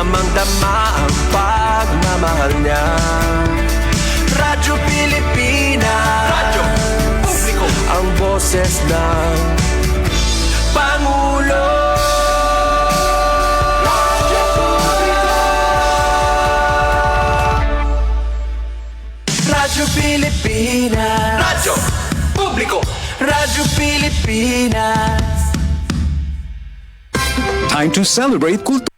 damang-dama ang pagmamahal niya. Radyo Pilipinas, radyo publiko, ang boses ng Pangulo. Radyo publiko, Radyo Pilipinas, radyo publiko, Radyo Pilipinas. Time to celebrate kultura.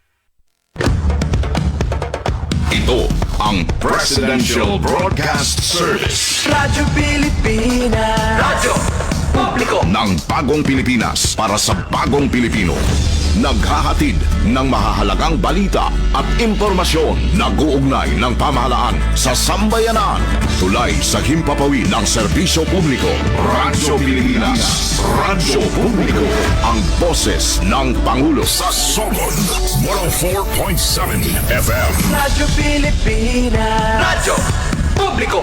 Ito ang Presidential Broadcast Service Radyo Pilipinas, radyo publiko ng Bagong Pilipinas para sa Bagong Pilipino. Naghahatid ng mahahalagang balita at impormasyon na guugnay ng pamahalaan sa sambayanan. Tulay sa himpapawid ng serbisyo publiko. Radyo Pilipinas, radyo publiko, ang boses ng Pangulo sa Solon 104.7 FM. Radyo Pilipinas, radyo publiko.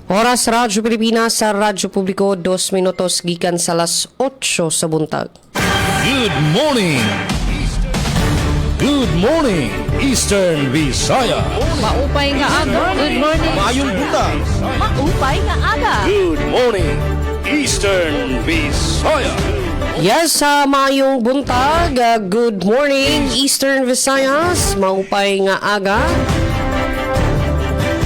Oras Radyo Pilipinas sa Radyo Publiko, 2 minutos gikan sa alas 8 sa buntag. Good morning! Good morning, Eastern Visaya! Maupay nga aga. Good morning. Mayong buntag! Maupay nga aga. Good morning, Eastern Visaya! Yes, sa mayong buntag, good morning Eastern Visayas, maupay nga aga.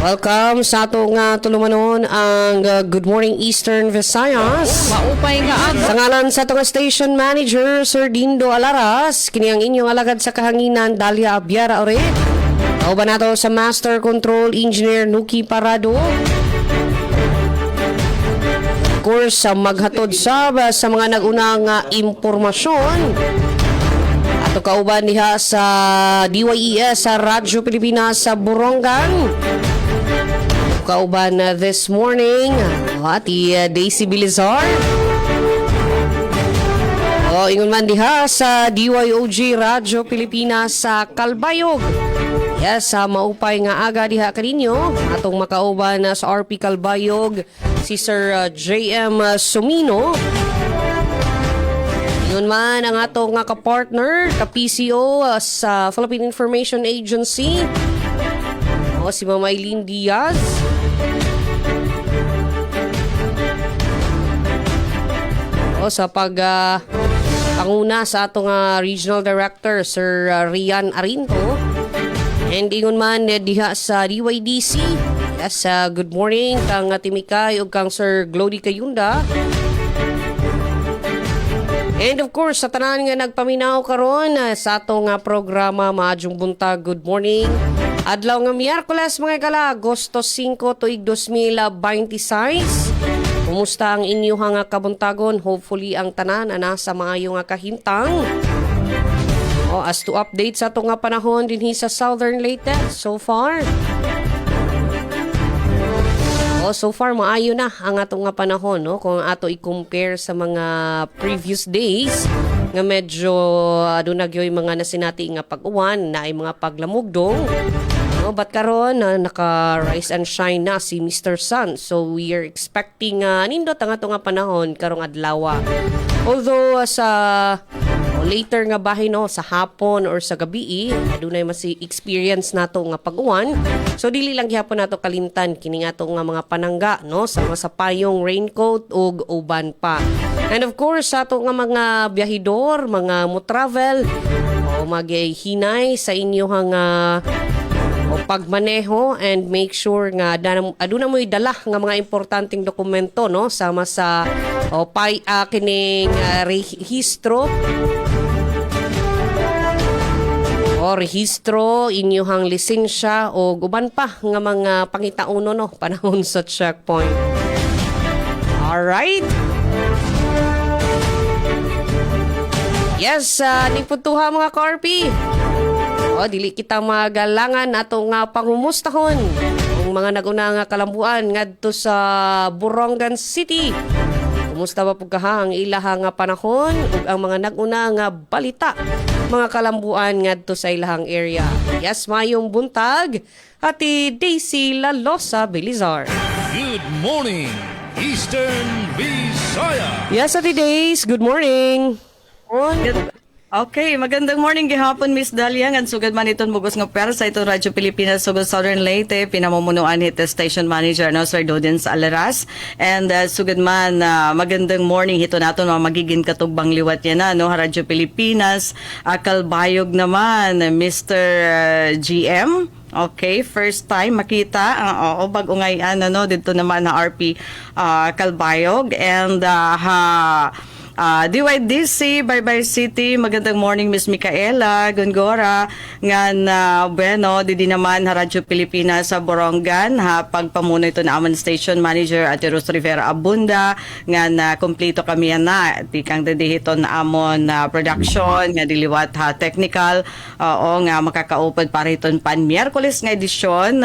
Welcome sa atong tulumanon ang Good Morning Eastern Visayas. Maupay nga aga. Sa ngalan sa atong station manager, Sir Dindo Alaras, kini ang inyong alagad sa kahanginan, Dalia Abiara Oret. Kauban nato sa Master Control Engineer Nuki Parado. Of course, maghatod sa mga nagunang impormasyon. Ato kauban diha sa DYES sa Radyo Pilipinas sa Borongan. Kauban this morning ati Daisy Bilizar. Ingon man diha sa DYOG Radyo Pilipinas sa Calbayog. Yes, maupay nga aga diha kaninyo. Atong makauban sa RP Calbayog si Sir JM Sumino. Ingon man ang atong ka-partner, ka-PCO sa Philippine Information Agency. Si Mama Eileen Diaz. Sa panguna sa atong Regional Director, Sir Rian Arinto. And ingon man diha sa DYDC. Yes, good morning kang Timikay ug kang Sir Glody Kayunda. And of course, sa tanan nga nagpaminaw karon sa atong programa Maadjong Buntag, good morning. Adlaw nga Miyerkules mga kala, Agosto 5 tuig 2026. Kumusta ang inyong nga kabuntagon? Hopefully ang tanan ana sa maayo nga kahintang. As to update sa itong nga panahon dinhi sa Southern Leyte so far. So far maayo na ang atong nga panahon, no? Kung ato i-compare sa mga previous days nga medyo dunagyoy mga nasinati nga pag-uwan na ay mga paglamugdong. But karon naka-rise and shine na si Mr. Sun. So we are expecting nindot ang atong nga panahon karong adlaw. Although sa later nga bahin sa hapon or sa gabi adunay masi experience nato nga pag-uwan. So dili lang gyapon nato kalimtan kini ato nga mga panangga sama sa payong raincoat ug uban pa. And of course sa ato nga mga biyahidor, mga mo travel maghinay sa inyo nga pagmaneho and make sure nga aduna mo'y dala nga mga importanteng dokumento sama sa kining rehistro rehistro, inyong lisensya o uban pa nga mga pangitauno panahon sa checkpoint. Alright. Yes, niputuha mga ka-RP. Dili kita magalangan ato nga pangumustahon ang mga naguna nga kalambuan ngadto sa Borongan City. Kumusta ba pugkaha ang ilahang nga panahon ug ang mga naguna nga balita mga kalambuan ngadto sa ilahang area. Yes, mayong buntag ati Daisy Lalosa Belizar. Good morning, Eastern Visaya! Yes, ati Days. Good morning. Okay, magandang morning gihapon Miss Dalia ngad sugad man iton mugos nga pera sa itong Radyo Pilipinas sugod Southern Leyte pinamumunuan ni Station Manager no Sir Dodens Alaras and sugad man magandang morning hito naton mga magiging katugbang liwat yan na no Radyo Pilipinas Kalbayog naman Mr. GM. Okay, first time makita oo bag-ungayan no dito naman na RP Kalbayog and DYDC, Baybay City, magandang morning Miss Micaela, Gongora, ngan bueno, didi naman Radyo Pilipinas sa Borongan, pagpamuno ito na amon station manager at Ros Rivera Abunda, ngan kompleto kami yan na, tikang dedihito na amon production, nga diliwat technical, o nga makakaupad para iton pan Miyerkules nga edisyon,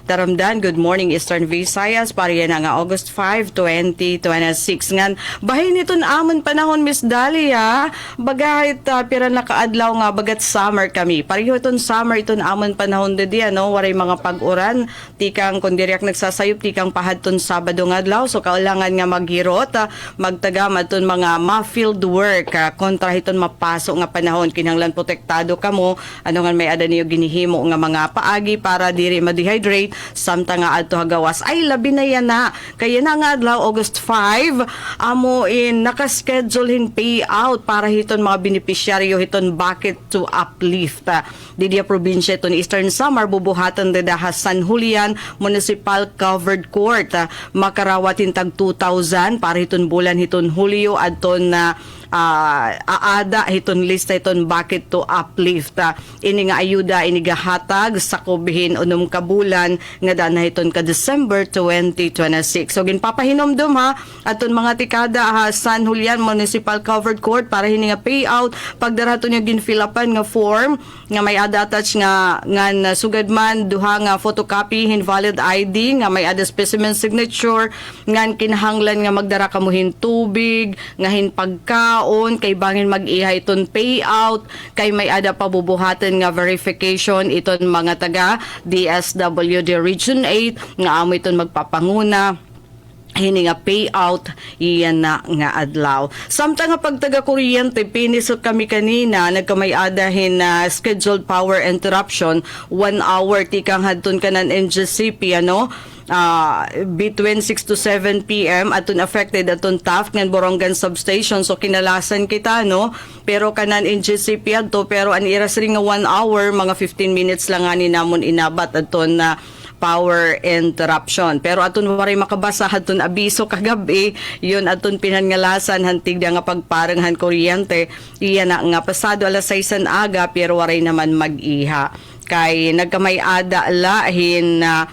taramdan, good morning Eastern Visayas, para yan nga August 5, 2026, ngan bahin ito na amon panahon Miss Dalia bagahit pira nakaadlaw nga bagat summer kami pareho iton summer iton amon panahon dedi ano waray mga pag-uran tikang kundiriak nagsasayop tikang pahadton Sabado nga adlaw so kailangan nga maghirot magtagam aton mga ma-field work kontra hiton mapasok nga panahon kinahanglan protektado kamo ano nga may ada niyo ginihimo nga mga paagi para diri ma-dehydrate samtang nga adto hagawas ay labi na yan na kaya na nga adlaw August 5 amo in nakaschedule payout para hiton mga beneficiaryo hiton bucket to uplift. Didia probinsya iton Eastern Samar bubuhatan dedaha San Julian Municipal Covered Court. Makarawatin tag 2,000 para hiton bulan hiton Hulyo adton na aada hiton lista hiton bucket to uplift ini nga ayuda ini gahatag sa kubihin unom ka bulan nga dana hiton ka December 2026 so ginpapahinomdom ha aton mga tikada San Julian Municipal Covered Court para hini nga payout pagdaraton yung ginfilapan nga form nga may ada attach nga ngan sugad man duha nga photocopy invalid ID nga may ada specimen signature ngan kinahanglan nga magdara kamuhin tubig nga hinpagka kay bangin mag-ihay iton payout kay may ada pabubuhatan nga verification iton mga taga DSWD Region 8 nga amo iton magpapanguna hini nga payout iyan na nga adlaw. Samtang nga pagtaga kuryente pinisot kami kanina nagkamay-adahin na scheduled power interruption 1 hour tikang hadton kanan NGCP ano between 6 to 7 p.m. atun affected atun Taft ng Borongan substation so kinalasan kita no pero kanan in GCP adto pero an iras ring nga 1 hour mga 15 minutes lang ani namon inabat atun na power interruption pero atun waray makabasa atun abiso kagabi yun atun pinangalasan hantig nga pagparenghan kuryente iyan na nga pasado alas 6 aga pero waray naman mag-iha kay nagkamay-ada lahin na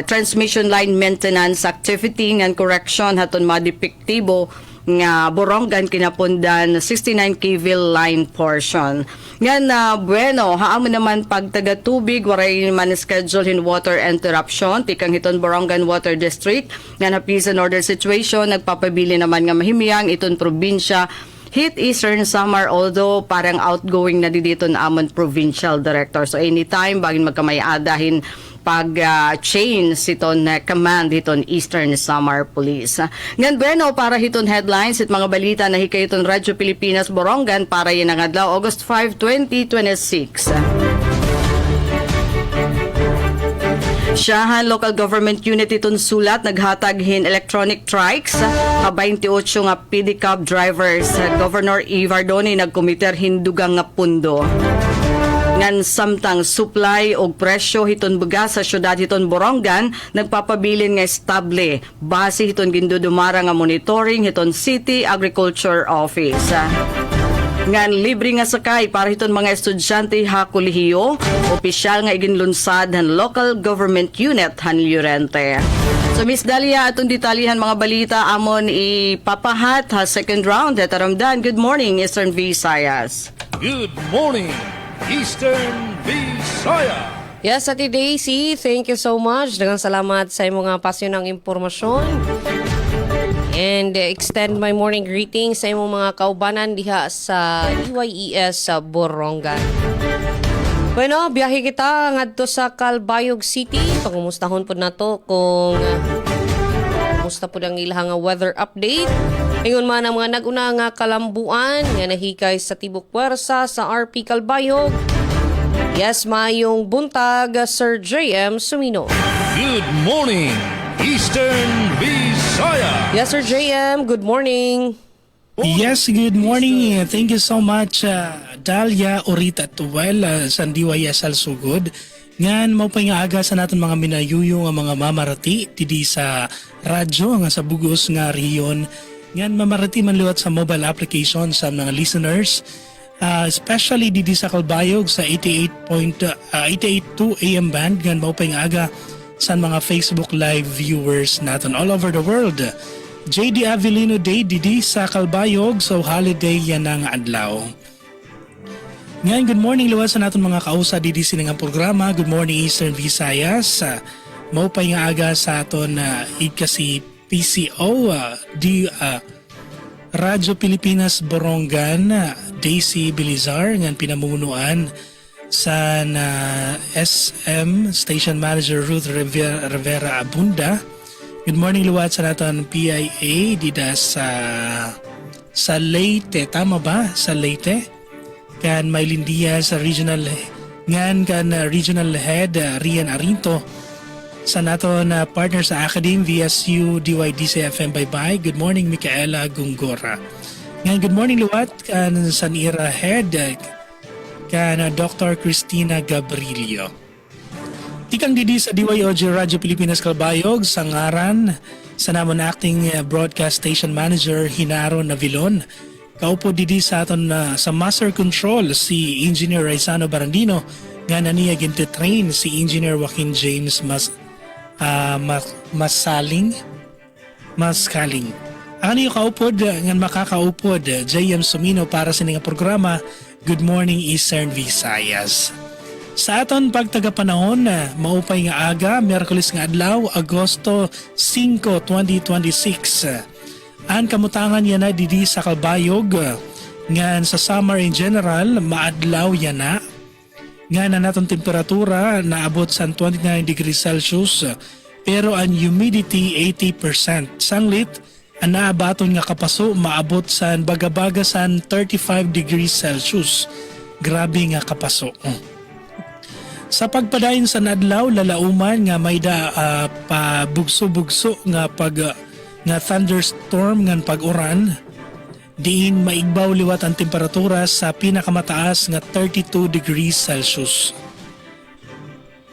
transmission line maintenance activity and correction haton madepektibo nga Borongan kinapundan 69 kV line portion. Nga na bueno, haamo naman pagtaga tubig waray man schedule in water interruption tikang hiton Borongan Water District nga na peace and order situation nagpapabili naman nga mahimiyang iton probinsya hit Eastern Samar although parang outgoing na dito na amon provincial director so anytime bagin magkamay-adahin pag-change iton command hiton Eastern Samar Police. Ngan bueno para hiton headlines at mga balita na hikay hiton Radyo Pilipinas Borongan para yan ang adlaw August 5, 2026. Siyahan Local Government Unit iton sulat naghataghin electronic trikes 28 nga pedicab drivers. Governor Ivardoni nagkomiter hindugang nga pundo. Ngan samtang supply o presyo hiton bugas sa syudad hiton Borongan nagpapabilin nga estable base hiton gindudumara nga monitoring hiton City Agriculture Office. Ngan libre nga sakay para hiton mga estudyante ha kolehiyo opisyal nga iginlunsad han local government unit han Llorente. So Miss Dalia atong detalyihan mga balita amon ipapahat ha second round taramdan. Good morning Eastern Visayas. Good morning, Eastern Visayas. Yes, Ate Daisy, thank you so much. Daghang salamat sa imong nga pasyonang impormasyon. And extend my morning greetings sa imong mga kaubanan diha sa DYES sa Borongan. Bueno, biyahe kita ngadto sa Calbayog City. Pangumustahon po nato kung musta po ang ilang weather update. Ingon man ang mga naguna nga kalambuan nga nahikay sa Tibok Puwersa sa RP Calbayog. Yes, mayong buntag, Sir JM Sumino. Good morning, Eastern Visayas. Yes, Sir JM, good morning. Yes, good morning. Thank you so much, Dalia Orita Tuwel, sa DYSL Sugod. Ngan mo pa nga aga sa natin mga minayuyo nga mga mamarati tidi sa radyo nga sa bugos nga riyon. Ngan mamarati man liwat sa mobile application sa mga listeners. Especially didi sa Calbayog sa 88.2 AM band. Ngan mo pa nga aga sa mga Facebook live viewers natin all over the world. JD Avelino Day didi sa Calbayog, so holiday yan ang adlaw. Ngayon, good morning luwas sa natin mga kausa didi siningang programa. Good morning Eastern Visayas. Maupay nga aga sa aton kasi PCO, Radyo Pilipinas Borongan, Daisy Bilizar, ngan pinamunuan sa SM Station Manager Ruth Rivera Abunda. Good morning luwat sa natin PIA dida sa Leyte, tama ba? Sa Leyte? Kan Maylin Diaz sa regional regional head Rian Arinto sa naton partner sa Academe VSU DYDC FM bye. Good morning Micaela Gungora. Good morning luwat kan Sanira head kan Dr. Cristina Gabrilio. Tikang didi sa DYOG Radyo Pilipinas Calbayog sa ngaran sa namon acting broadcast station manager Hinaro Navilon. Kaupo didi sa aton sa master control si Engineer Raisano Barandino nga naniya gintitrain si Engineer Joaquin James Maskaling. Ano yung kaupod nga makakaupod JM Sumino para sa nga programa Good Morning Eastern Visayas. Sa aton pagtagapanahon, maupay nga aga, Miyerkules nga adlaw, Agosto 5, 2026. Ang kamutangan yan na didi sa Calbayog, nga sa summer in general, maadlaw yan na. Nga na naton temperatura, naabot sa 29 degrees Celsius, pero ang humidity 80%. Sanglit, ang naabaton nga kapaso, maabot sa bagabaga sa 35 degrees Celsius. Grabe nga kapaso. Sa pagpadayon sa nadlaw, lalauman nga may pabugso-bugso nga nga thunderstorm nga pag-uran. Diin maigbaw liwat ang temperatura sa pinakamataas nga 32 degrees Celsius.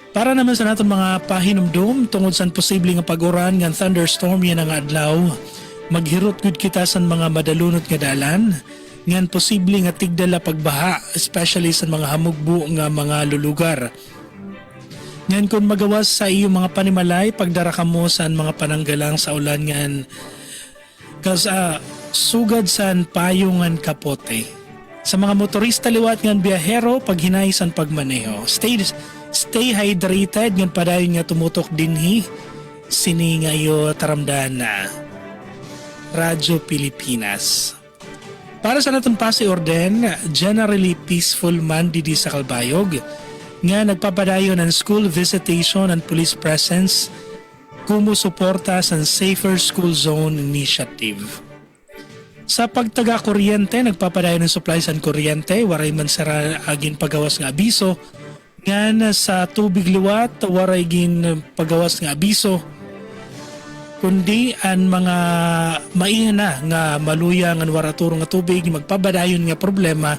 Para naman sa naton mga pahinumdum tungod sa posible nga pag-uran nga thunderstorm yan ang adlaw, maghirot gud kita sa mga madalunot nga dalan. Ngan posible nga tigdala pagbaha, especially sa mga hamugbo nga mga lulugar. Ngan kung magawas sa iyong mga panimalay, pagdara ka mo sa mga pananggalang sa ulan ngan sugad sa payungan kapote. Sa mga motorista liwat ngan biyahero, paghinay sa pagmaneho. Stay hydrated ngan padayon nga tumutok dinhi sini nga iyo taramdan na Radyo Pilipinas. Para sa naton pasi orden, generally peaceful man didi sa Calbayog, nga nagpapadayon ng school visitation and police presence, kumusuporta sa Safer School Zone Initiative. Sa pagtaga kuryente, nagpapadayon ng supplies and kuryente, waray man sara agin pagawas nga abiso, nga sa tubig liwat, waray gin pagawas nga abiso, kundi ang mga maina nga maluya nga waraturo nga tubig magpabadayon nga problema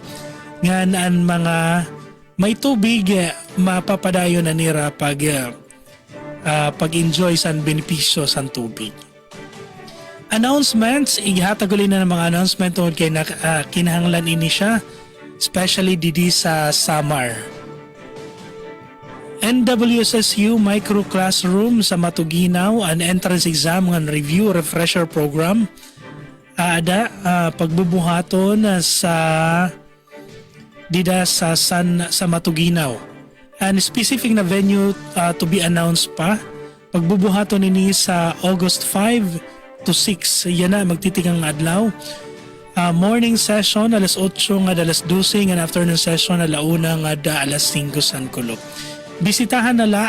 nga ang mga may tubig mapapadayon na nira pag-enjoy sa benepisyo sa tubig. Announcements, ihatagulin na ng mga announcement tungkol kay kinahanglan ini siya, especially didi sa Samar. NWSSU Micro Classroom sa Matuginaw, an entrance exam and review refresher program. Pagbubuhaton sa Matuginaw. And specific na venue to be announced pa. Pagbubuhaton ini sa August 5 to 6. Yan na, magtitikang adlaw. Morning session alas 8 nga alas 12 and afternoon session alauna nga alas 5 san kulo. Bisitahan nala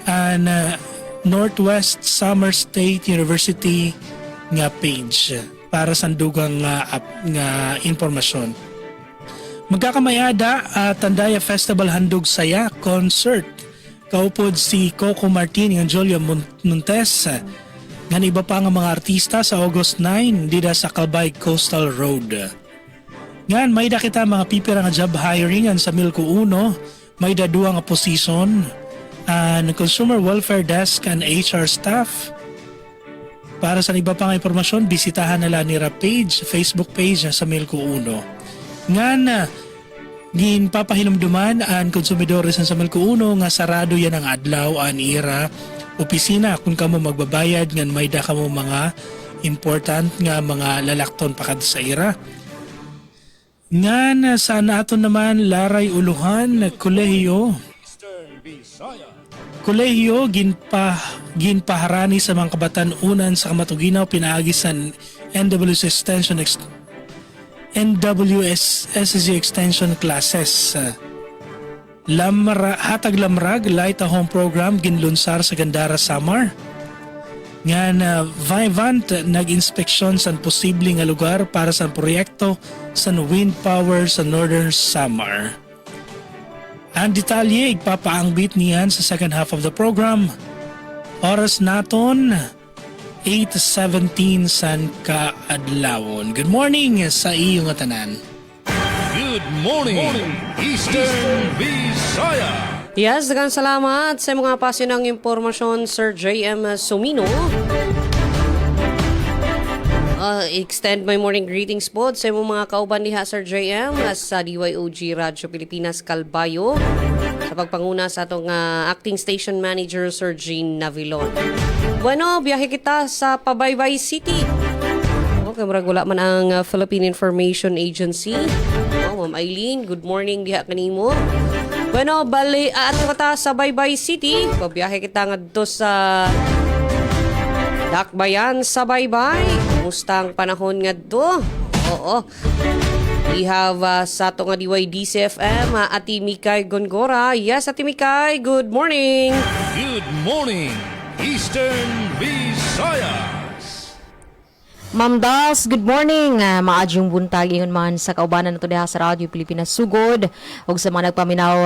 ang Northwest Summer State University nga page para sa dugang nga informasyon. Magkakamayada Tandaya Festival Handog Saya Concert. Kaupod si Coco Martin ng Julia Montes ngan iba pa nga mga artista sa August 9 dida sa Calbay Coastal Road. Ngan may da kita mga pipira nga job hiring sa Milko 1, may da duwa nga posisyon ng Consumer Welfare Desk and HR staff. Para sa iba pang impormasyon, bisitahan nila nila page, Facebook page sa Milko 1. Ngan ginpapahinumduman ang konsumidores sa Milko 1 nga sarado yan ang adlaw an ira opisina kung kamo magbabayad ngan may da kamo mga important nga mga lalakton pakad sa ira. Ngan sa naton naman Laray Uluhan Kolehiyo ginpaharani sa mga kabatan unan sa Kamatuginaw pinaagi sa NWSSG extension classes. Hatag lamrag light a home program ginlunsar sa Gandara Samar. Nga na Vivant nag-inspeksyon sa posibleng nga lugar para sa proyekto sa wind power sa Northern Samar. Ang detalye igpapaangbit niyan sa second half of the program. Oras naton 8:17 san kaadlawon. Good morning sa iyong tanan. Good morning, Eastern Visaya. Yes, daghang salamat sa mga pasyonang impormasyon, Sir J.M. Sumino. Extend my morning greetings po sa mga kauban diha, Sir J.M. sa DYOG Radyo Pilipinas Calbayo sa pagpanguna sa atong acting station manager, Sir Jean Navilon. Bueno, biyahe kita sa Pabaybay City. Okay, marag wala man ang Philippine Information Agency. Ma'am Eileen, good morning diha kanimo. Bueno, bali ato kita sa Baybay City. Pabiyahe kita ngadto sa Dakbayan sa Baybay. Kumusta ang panahon ngadto? Oo. We have sa ato nga DYDC-FM, Ati Mikay Gongora. Yes, Ati Mikay, good morning. Good morning, Eastern Visayas. Ma'am Das, good morning. Maadyong buntag ingon man sa kaubanan nato diha sa Radyo Pilipinas Sugod ug sa mga nagpaminaw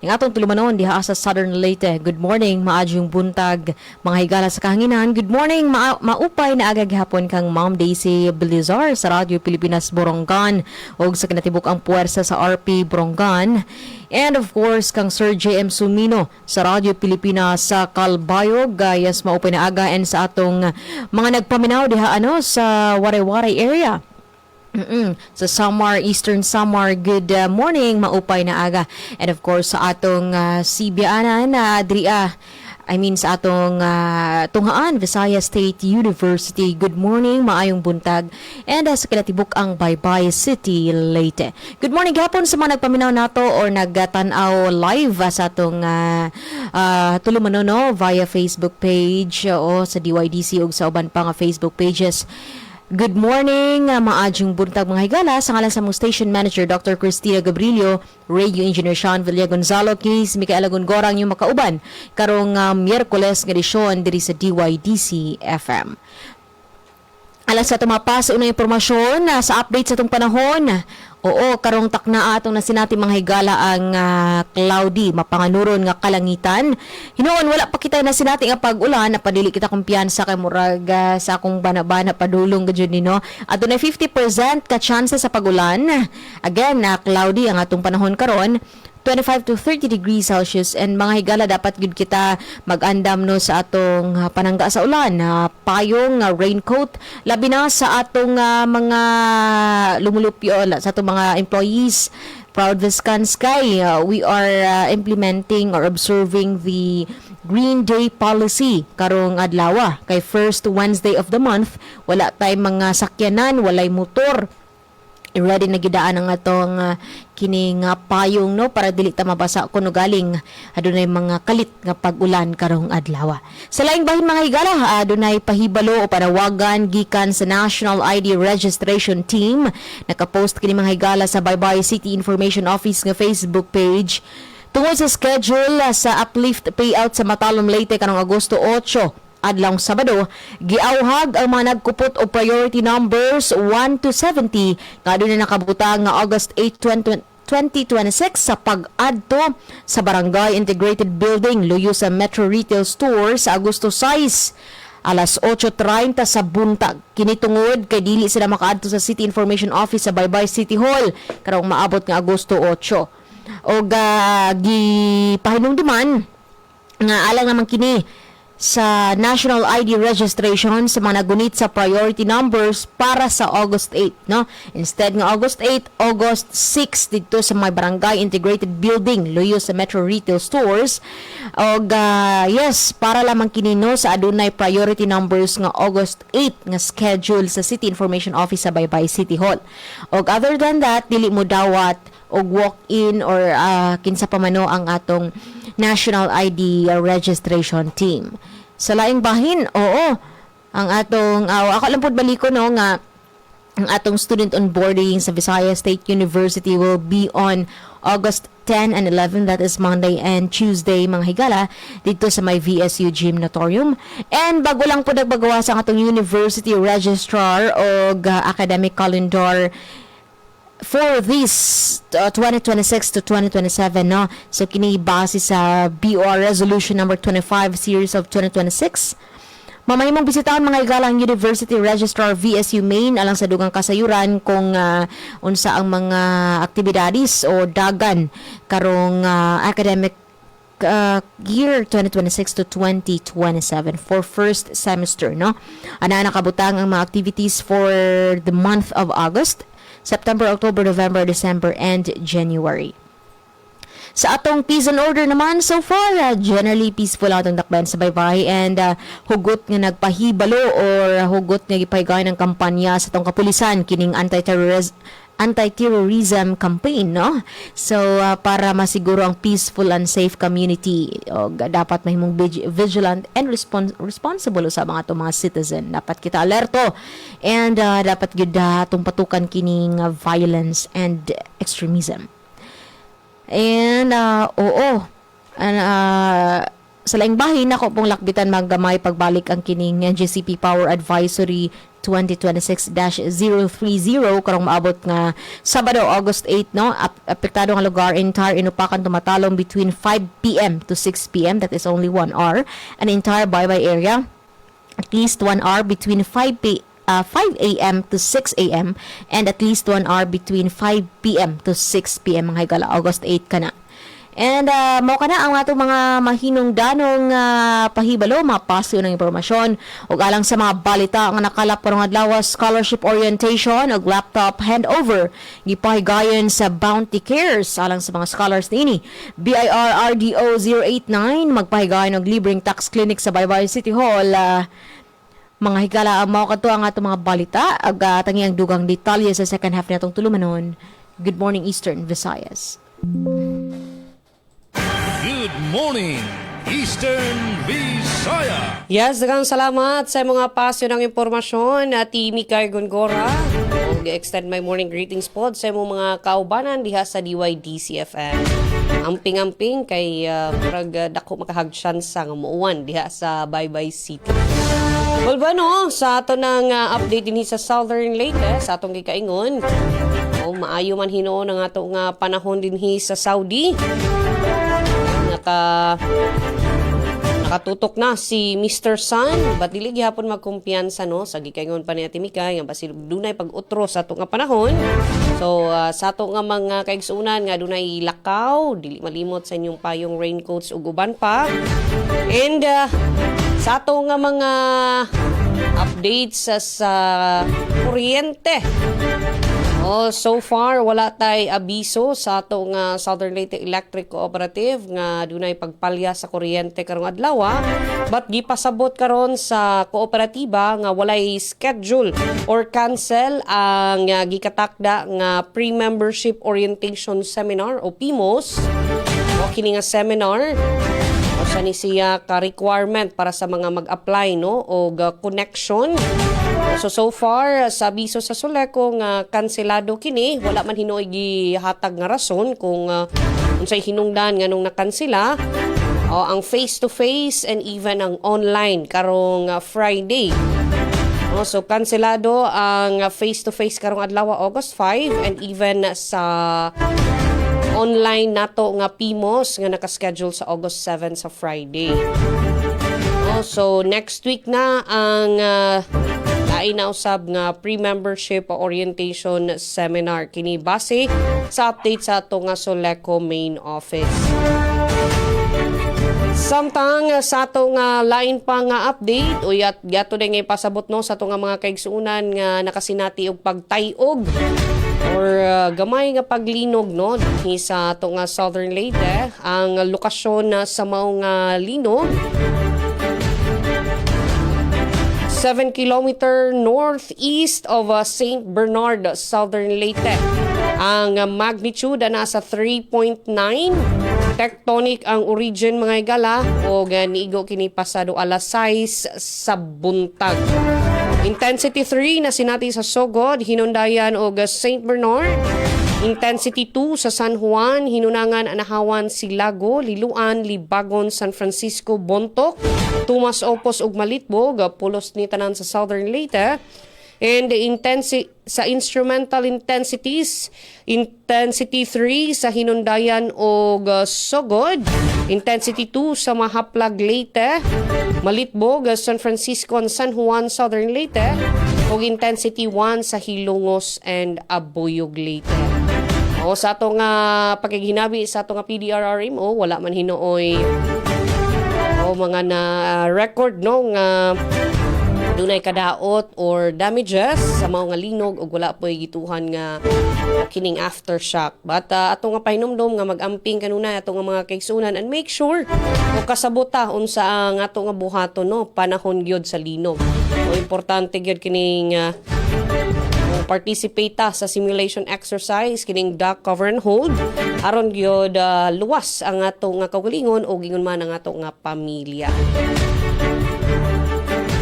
ning atong tulumanon diha sa Southern Leyte. Good morning, maadyong buntag mga higala sa kahanginan. Good morning, maupay na aga gihapon kang Ma'am Daisy Belizar sa Radyo Pilipinas Borongan ug sa kinatibuk ang puwersa sa RP Borongan. And of course, kang Sir J.M. Sumino sa Radyo Pilipinas sa Calbayog. Yes, maupay na aga and sa atong mga nagpaminaw diha sa Waray-Waray area. Sa Samar, Eastern Samar, good morning, maupay na aga. And of course, sa atong Sibianan, sa atong tunghaan, Visayas State University. Good morning, maayong buntag. And sa kinatibuk ang Baybay City, Leyte. Good morning gapon sa mga nagpaminaw nato or nagtanaw live sa atong tulumanon via Facebook page o sa DYDC o sa uban pa nga Facebook pages. Good morning, maadyong buntag mga higala sa ngalan sa mong station manager Dr. Cristina Gabrilio, radio engineer Sean Villa Gonzalo, Keys, Micaela Gongora ang iyong makauban karong Miyerkules nga edisyon diri sa DYDC FM. Alas sa tumapas sa unang impormasyon sa update sa itong panahon. Oo, karong takna atong na sinati mga higala ang cloudy, mapanganuron nga kalangitan. Hinuon wala pa kita na sinati nga pag-ulan, napadili kita kumpiyansa kay murag sa akong bana-bana padulong gadyo nino. At na 50% ka chance sa pag-ulan. Again, cloudy ang atong panahon karon. 25 to 30 degrees Celsius and mga higala dapat gud kita mag-andam no sa atong panangga sa ulan, payong, raincoat, labi na sa atong mga lumulupyo sa atong mga employees. Proud Viscan Sky, we are implementing or observing the Green Day policy karong adlaw kay first Wednesday of the month. Wala tay mga sakyanan, walay motor. Ready na gidaan ang atong kining payong no para dili ta mabasa kuno galing adunay mga kalit nga pag-ulan karong adlaw. Sa laing bahin mga higala, adunay pahibalo o panawagan gikan sa National ID Registration Team. Nakapost kini mga higala sa Baybay City Information Office nga Facebook page tungod sa schedule sa uplift payout sa Matalom Leyte karong Agosto 8. adlawng Sabado, giawhag ang mga nagkupot o priority numbers 1 to 70 nga aduna nakabutang nga August 8, 2026 sa pag-adto sa Barangay Integrated Building luyo sa Metro Retail Store sa Agosto 6 alas 8:30 sa buntag. Kinitungod kay dili sila makaadto sa City Information Office sa Baybay City Hall karong maabot nga Agosto 8. Og gipahinumduman nga alang naman kini sa National ID registration sa mga nagunit sa priority numbers para sa August 8, no? Instead nga August 8, August 6 dito sa may Barangay Integrated Building luyo sa Metro Retail Stores. Og yes, para lamang kini no sa adunay priority numbers nga August 8 nga schedule sa City Information Office sa Baybay City Hall. Og other than that, dili mo dawat og walk-in or kinsa pa mano ang atong National ID registration team. Sa laing bahin, oo, ang atong, ako lang po baliko no, nga ang atong student onboarding sa Visayas State University will be on August 10 and 11, that is Monday and Tuesday, mga higala, dito sa may VSU Gymnatorium. And bago lang po nagbagawa sa atong university registrar o academic calendar for this 2026 to 2027, no? So kini base sa BOR Resolution number 25 series of 2026. Mamahimong bisitahan mga igalang University Registrar VSU Main alang sa dugang kasayuran kung unsa ang mga aktibidades o dagan karong academic year 2026 to 2027 for first semester, no? Ana nakabutang ang mga activities for the month of August, September, October, November, December, and January. Sa atong peace and order naman, so far, generally peaceful atong dakbayan sa baybay and hugot nga nagpahibalo or hugot nga gipahigay ng kampanya sa atong kapulisan kining anti-terrorism campaign, no? So, para masiguro ang peaceful and safe community, dapat mahimong vigilant and responsible sa mga itong mga citizen. Dapat kita alerto and dapat gid itong patukan kining violence and extremism. And, sa laing bahin, ako pong lakbitan maggamay pagbalik ang kining NGCP Power Advisory 2026-030 karong maabot nga Sabado, August 8, no? Apektado nga lugar entire inupakan tumatalong between 5 p.m. to 6 p.m. That is only 1 hour. An entire baybay area, at least 1 hour between 5 a.m. to 6 a.m. and at least 1 hour between 5 p.m. to 6 p.m. mga higala, August 8 ka na. And mao kana ang ato mga mahinong danong pahibalo, mapasyo ng impormasyon ug alang sa mga balita ang nakalap karong adlaw, scholarship orientation ug laptop handover gipahigayon sa Bounty Cares alang sa mga scholars niini. BIR RDO 089 magpahigayon og libreng tax clinic sa Baybay City Hall. Mga higala, mao kadto ang ato mga balita ag tangiang dugang detalye sa second half natong tulumanon. Good morning Eastern Visayas. Good morning, Eastern Visayas. Yes, daghang salamat sa mga pasyo ng impormasyon at Mikay Gongora. Extend my morning greetings pod sa mga kaubanan diha sa DYDC-FM. Amping-amping kay murag dako makahagsyan sa nga muuwan diha sa Baybay City. Well, no, sa ato ng update din sa Southern Leyte, sa atong gikaingon, maayo man hinoon ang ato nga panahon din sa Saudi. Nakatutok na si Mr. Sun, but dili gihapon magkumpiyansa no sa gikaingon pa ni Ate Mikay nga basil dunay pag-utro sa ato nga panahon. So sa ato nga mga kaigsuunan nga dunay lakaw, dili malimot sa inyong payong raincoats ug uban pa. And sa ato nga mga updates sa kuryente. So far, wala tay abiso sa ato nga Southern Leyte Electric Cooperative nga dunay pagpalya sa kuryente karong adlaw. But gipasabot karon sa kooperatiba nga walay schedule or cancel ang gikatakda nga pre-membership orientation seminar o PMOS. O kini nga seminar o sa ni siya ka requirement para sa mga mag-apply no o connection. So far, sa abiso sa Suleco nga kanselado kini, wala man hinoy gihatag nga rason kung unsay hinungdan nga nung nakansela. ang face-to-face and even ang online karong Friday. So kanselado ang face-to-face karong adlaw August 5 and even sa online nato nga PIMOS nga nakaschedule sa August 7 sa Friday. So next week na ang lain na usab nga pre-membership orientation seminar kini base sa update sa ato nga Soleco main office. Samtang sa ato nga lain pa nga update o yato na nga ipasabot no sa ato nga mga kaigsuunan nga nakasinati og pagtayog or gamay nga paglinog no dinhi sa ato nga Southern Leyte. Ang lokasyon sa mao nga linog 7 kilometer northeast of St. Bernard, Southern Leyte. Ang magnitude nasa 3.9. Tectonic ang origin mga igala o niigo kini pasado alas 6 sa buntag. Intensity 3 na sinati sa Sogod, Hinundayan o St. Bernard. Intensity 2 sa San Juan, Hinunangan, Anahawan, Silago, Liluan, Libagon, San Francisco, Bontoc, Tumas Opos ug Malitbog, pulos ni tanan sa Southern Leyte. And the sa instrumental intensities, intensity 3 sa Hinundayan o Sogod, intensity 2 sa Mahaplag, Leyte, Malitbog, San Francisco and San Juan, Southern Leyte, o intensity 1 sa Hilongos and Abuyog, Leyte. O sa ato nga pagkiginabi sa ato nga PDRRMO, wala man hinooy o mga na record no nga dunay kadaot or damages sa mga nga linog o wala po'y gituhan nga kining aftershock. But ato nga pahinumdom nga mag-amping kanuna ato nga mga kaigsunan and make sure o kasabota unsa ang ato nga buhaton no panahon gyud sa linog. O importante gyud kining participate sa simulation exercise kining duck cover and hold aron gyud luwas ang ato nga kaugalingon o gingon man ang ato nga pamilya.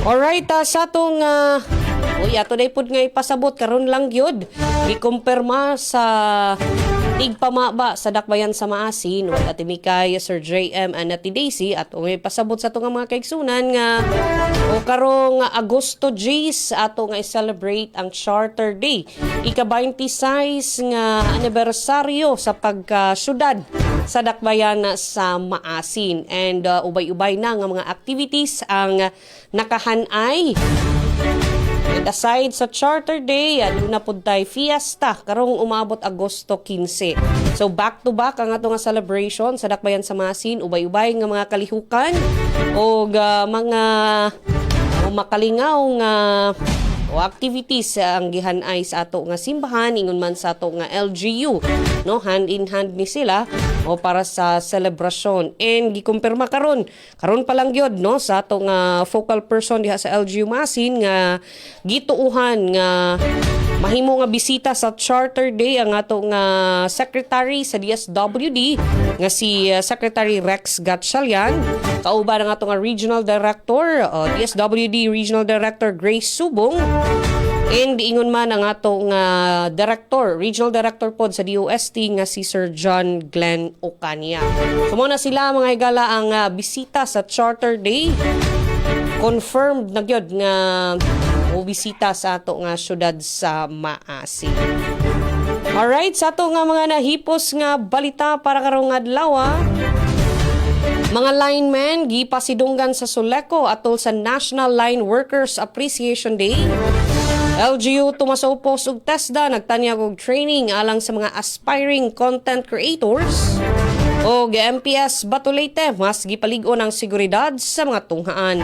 Alright, sa atong ato day pud nga ipasabot karon lang gyud gikumpirma sa tigpamaba sa dakbayan sa Maasin o Ate Mikay, Sir JM and Ate Daisy at ipasabot sa ato nga mga kaigsunan nga o karong Agosto 10 ato nga i-celebrate ang Charter Day. Ika-26 nga anibersaryo sa pagkasyudad sa dakbayan sa Maasin and ubay-ubay na nga mga activities ang nakahanay. And aside sa Charter Day, doon na po tayo fiesta karong umabot Agosto 15. So back to back ang ato nga celebration sa dakbayan sa Maasin, ubay-ubay nga mga kalihukan o mga makalingaw nga o activities ang gihanay sa ato nga simbahan ingon man sa ato nga LGU no hand in hand ni sila o para sa selebrasyon and gikumpirma karon pa lang gyud no sa ato nga focal person diha sa LGU Masin nga gituuhan nga mahimo nga bisita sa Charter Day ang ato nga secretary sa DSWD nga si Secretary Rex Gatchalian kauban ang ato nga regional director DSWD Regional Director Grace Subong and ingon man ang ato nga regional director pod sa DOST nga si Sir John Glenn Ocania. So na sila mga higala ang bisita sa Charter Day. Confirmed na gyud nga bisita sa ato nga syudad sa Maasin. Alright, sa ato nga mga nahipos nga balita para karong adlaw. Mga linemen gipasidunggan sa Soleco atol sa National Line Workers Appreciation Day. LGU tumasopos ug TESDA nagtanyag og training alang sa mga aspiring content creators. O MPS Batulete mas gipalig-on ang seguridad sa mga tunghaan.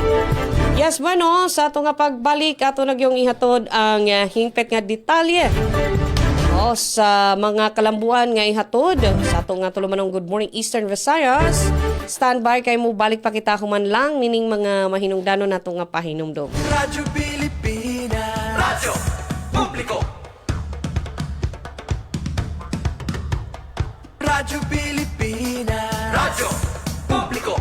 Yes ba no, sa ato nga pagbalik ato nagyong ihatod ang hingpet nga detalye sa mga kalambuan nga ihatod sa ato nga tulumanong Good Morning Eastern Visayas. Standby kay mo balik pa kita human lang nining mga mahinungdanon nato nga pahinumdom. Radyo Pilipinas. Radyo Publiko. Radyo Pilipinas. Radyo Publiko.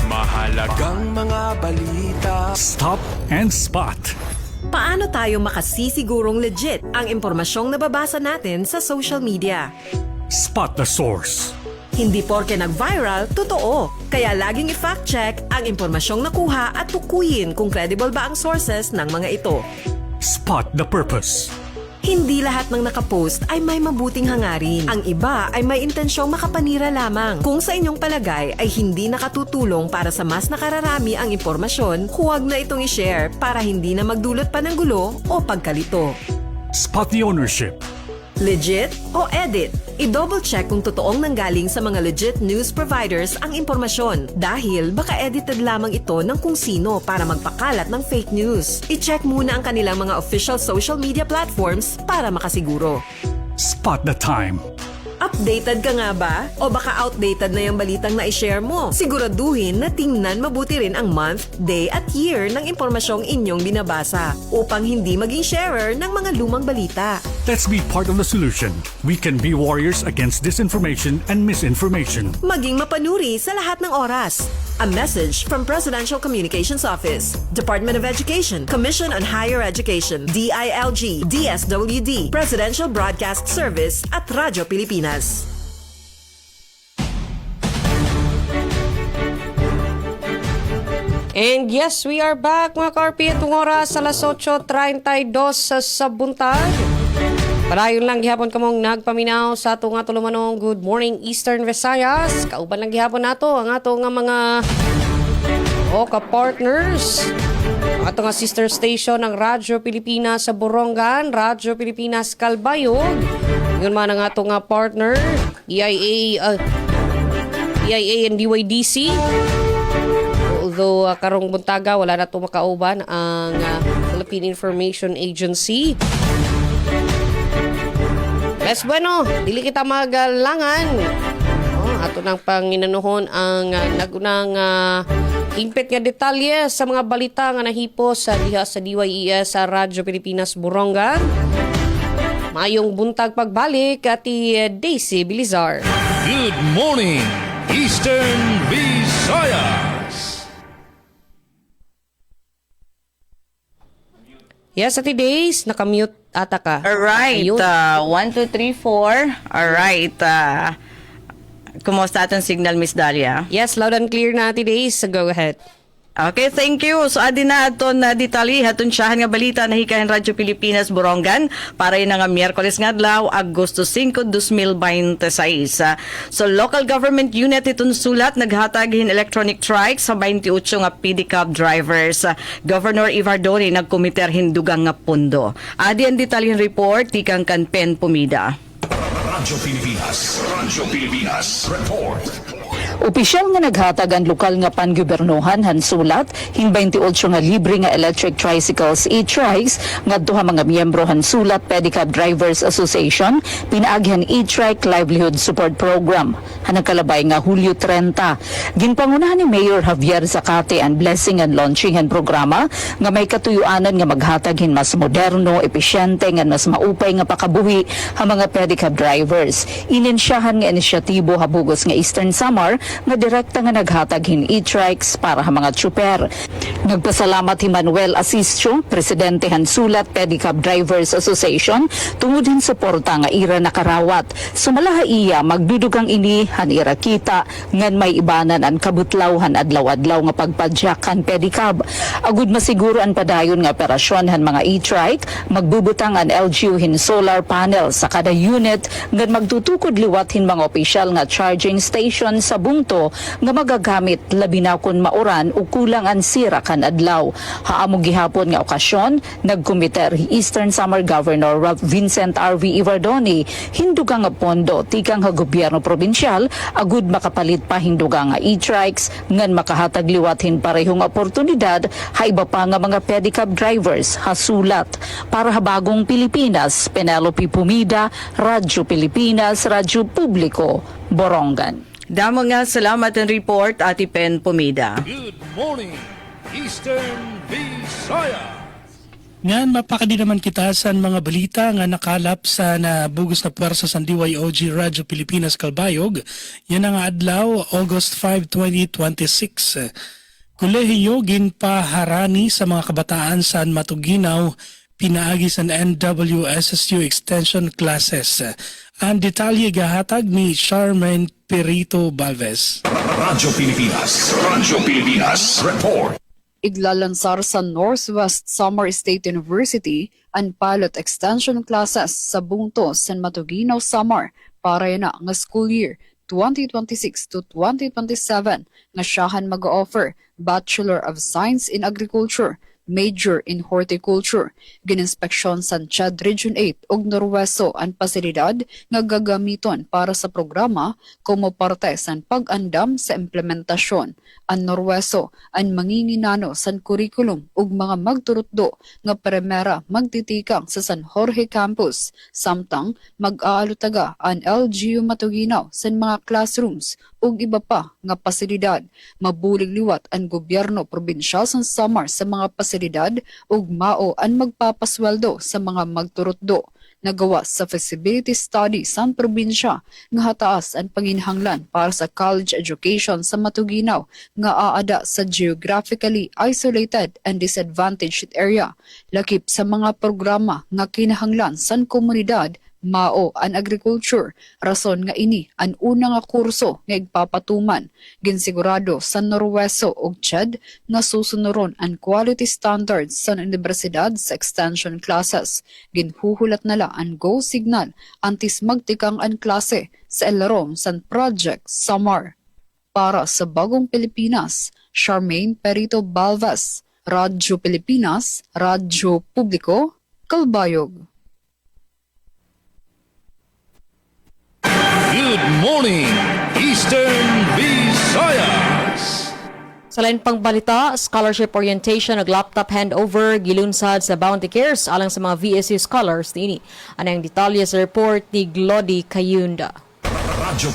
Mahalagang mga balita. Stop and Spot. Paano tayo makasisigurong legit ang impormasyong nababasa natin sa social media? Spot the source. Hindi porke nag-viral, totoo. Kaya laging i-fact check ang impormasyong nakuha at tukuyin kung credible ba ang sources ng mga ito. Spot the purpose. Hindi lahat ng nakapost ay may mabuting hangarin. Ang iba ay may intensyong makapanira lamang. Kung sa inyong palagay ay hindi nakatutulong para sa mas nakararami ang impormasyon, huwag na itong i-share para hindi na magdulot pa ng gulo o pagkalito. Spot the ownership. Legit o edit? I-double check kung totoong nanggaling sa mga legit news providers ang impormasyon dahil baka edited lamang ito ng kung sino para magpakalat ng fake news. I-check muna ang kanilang mga official social media platforms para makasiguro. Spot the time. Updated ka nga ba? O baka outdated na yung balitang na-share mo? Siguraduhin na tingnan mabuti rin ang month, day at year ng impormasyong inyong binabasa upang hindi maging sharer ng mga lumang balita. Let's be part of the solution. We can be warriors against disinformation and misinformation. Maging mapanuri sa lahat ng oras. A message from Presidential Communications Office, Department of Education, Commission on Higher Education, DILG, DSWD, Presidential Broadcast Service at Radyo Pilipinas. And yes, we are back mga karpi. Itong oras alas 8:32 sa buntag. Padayon lang gihapon kamong nagpaminaw sa ato nga tulumanong Good Morning Eastern Visayas. Kauban lang gihapon nato ang ato nga mga ka-partners. Ang ato nga sister station ng Radyo Pilipinas sa Borongan, Radyo Pilipinas Calbayog. Ngayon man ang ato nga partner, EIA and DYDC. Although karong buntaga wala na ito makauban ang Philippine Information Agency. Yes, bueno, dili kita magalangan. Ato nang panginanuhon ang nagunang impet nga detalye sa mga balita nga nahipos sa diha sa DYES sa Radyo Pilipinas Borongan. Mayong buntag pagbalik at Daisy Bilizar. Good morning, Eastern Visayas. Yes, Ate Days, nakamute ata ka. Alright, Ayun. 1, 2, 3, 4. Alright, kumusta atong signal, Miss Dalia? Yes, loud and clear na Ate Days. So go ahead. Okay, thank you. So, adi na aton na detali, hatun siyahan nga balita na hikahin Radyo Pilipinas Borongan para yun nga Miyerkules nga adlaw, Agosto 5, 2026. So, local government unit itong sulat, naghatagin electronic trike sa 28 nga pedicab drivers. Governor Ivardoni nagkomiter hindugang nga pundo. Adi ang detalyin report, tikang Pen Pumida. Radyo Pilipinas, report. Opisyal nga naghatag ang lokal nga pangobernohan hansulat hin 28 nga libre nga electric tricycles e-trikes ngadto ha mga miyembro hansulat Pedicab Drivers Association pinaagyan e-trike livelihood support program hanang kalabay nga Hulyo 30. Ginpangunahan ni Mayor Javier Zacate ang blessing and launching ang programa nga may katuyuanan nga maghatag hin mas moderno, epesyente nga mas maupay nga pakabuhi ha mga pedicab drivers. Ininsyahan nga inisyatibo habugos nga Eastern Samar nga direkta nga naghatag hin e-trikes para ha mga tsuper. Nagpasalamat hi Manuel Asistio, presidente hansulat Pedicab Drivers Association, tungod hin suporta nga ira nakarawat. Sumalaha iya magdudugang ini han ira kita ngan may ibanan an kabutlaw han adlaw-adlaw nga pagpadyak han pedicab. Agud masiguro an padayon nga operasyon han mga e-trike, magbubutang an LGU hin solar panel sa kada unit ngan magtutukod liwat hin mga opisyal nga charging station sa bungto nga magagamit labi na kun mauran o kulang ang sira kan adlaw. Haamog gihapon nga okasyon, nagkomiter Eastern Samar Governor Vincent R.V. Ivardoni hinduga nga pondo tikang nga gobyerno probinsyal agud makapalit pa hinduga nga e-trikes ngan makahatag liwatin parehong oportunidad ha iba pa nga mga pedicab drivers hasulat. Para habagong Pilipinas, Penelope Pumida, Radyo Pilipinas, Radyo Publiko, Borongan. Damo nga salamat ang report, Ate Pen Pumida. Good morning, Eastern Visayas. Ngayon, mapakadi naman kita sa mga balita nga nakalap sa nabugos na puwersa sa DYOG Radyo Pilipinas Calbayog. Yan ang adlaw, August 5, 2026. Kolehiyo ginpaharani sa mga kabataan sa Matuginaw, pinaagi sa NWSSU extension classes. Ang detalye gahatag ni Charmaine Perito Balvez. Radyo Pilipinas Report. Iglalansar sa Northwest Samar State University ang pilot extension classes sa Bungto, San Matuginaw, Samar para na nga school year 2026 to 2027 nga siyahan mag-offer Bachelor of Science in Agriculture, Major in Horticulture. Gininspeksyon sa CHED Region 8 ug Norweso ang pasilidad nga gagamiton para sa programa como parte sa pag-andam sa implementasyon. Ang Norweso ang manginginano sa curriculum ug mga magturutdo nga primera magtitikang sa San Jorge Campus. Samtang mag-aalutaga ang LGU Matuginaw sa mga classrooms ug iba pa nga pasilidad. Mabulig liwat ang gobyerno probinsyal sa Samar sa mga pasilidad ug mao ang magpapasweldo sa mga magturutdo. Nagawa sa feasibility study sa probinsya nga hataas ang panginhanglan para sa college education sa Matuginaw nga aada sa geographically isolated and disadvantaged area. Lakip sa mga programa nga kinahanglan sa komunidad, mao ang agriculture, rason nga ini ang una nga kurso nga igpapatuman. Ginsigurado sa Norweso ug CHED nga susunuron ang quality standards sa universidad sa extension classes. Ginhuhulat nala ang go signal antis magtikang ang klase sa elarom sa Project Samar. Para sa Bagong Pilipinas, Charmaine Perito Balvas, Radyo Pilipinas, Radyo Publiko, Kalbayog. Good morning, Eastern Visayas. Sa lain pang balita, scholarship orientation ug laptop handover gilunsad sa Bounty Cares alang sa mga VSU scholars niini. Anang detalye sa report ni Glody Kayunda. Radyo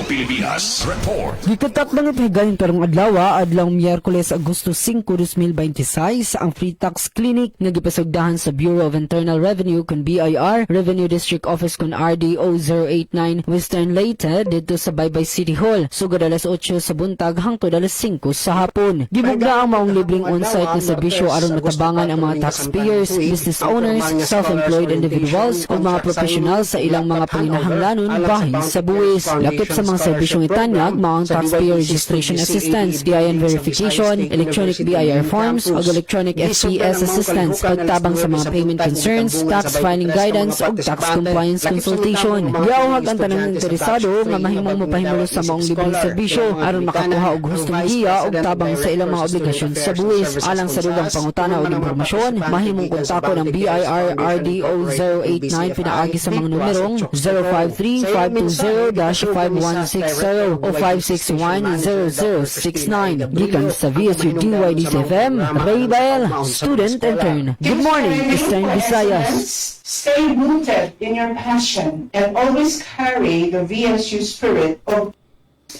Pilipinas Report. Gikatak lang ipahigayon karong adlaw, adlang Miyerkules, Agosto 5, 2026, ang free tax clinic nga gipasugdahan sa Bureau of Internal Revenue kun BIR, Revenue District Office kun RDO 089 Western Leyte dito sa Baybay City Hall. Sugod alas 8 sa buntag hangtod alas 5 sa hapon. Gibugna ang maong libreng on-site na serbisyo aron matabangan ang mga taxpayers, business owners, self-employed individuals ug mga professional sa ilang mga panginahanglanon bahin sa buwis. Lakip sa mga serbisyong itanyag, maong taxpayer registration assistance, DIN verification, electronic BIR forms, ug electronic FPS assistance, pagtabang sa mga payment concerns, tax filing guidance, ug tax compliance consultation. Giawhag ang tanang interesado nga mahimong mopahimulo sa maong libreng serbisyo aron makakuha og hustong giya ug tabang sa ilang mga obligasyon sa buwis. Alang sa dugang pangutana ug impormasyon, mahimong kontakon ang BIR RDO 089 pinaagi sa mga numerong 053-520-5160 o 561-0069. Gikan sa VSU DYDC-FM, Ray Bael, student intern. Good morning, Eastern Visayas. Stay rooted in your passion and always carry the VSU spirit of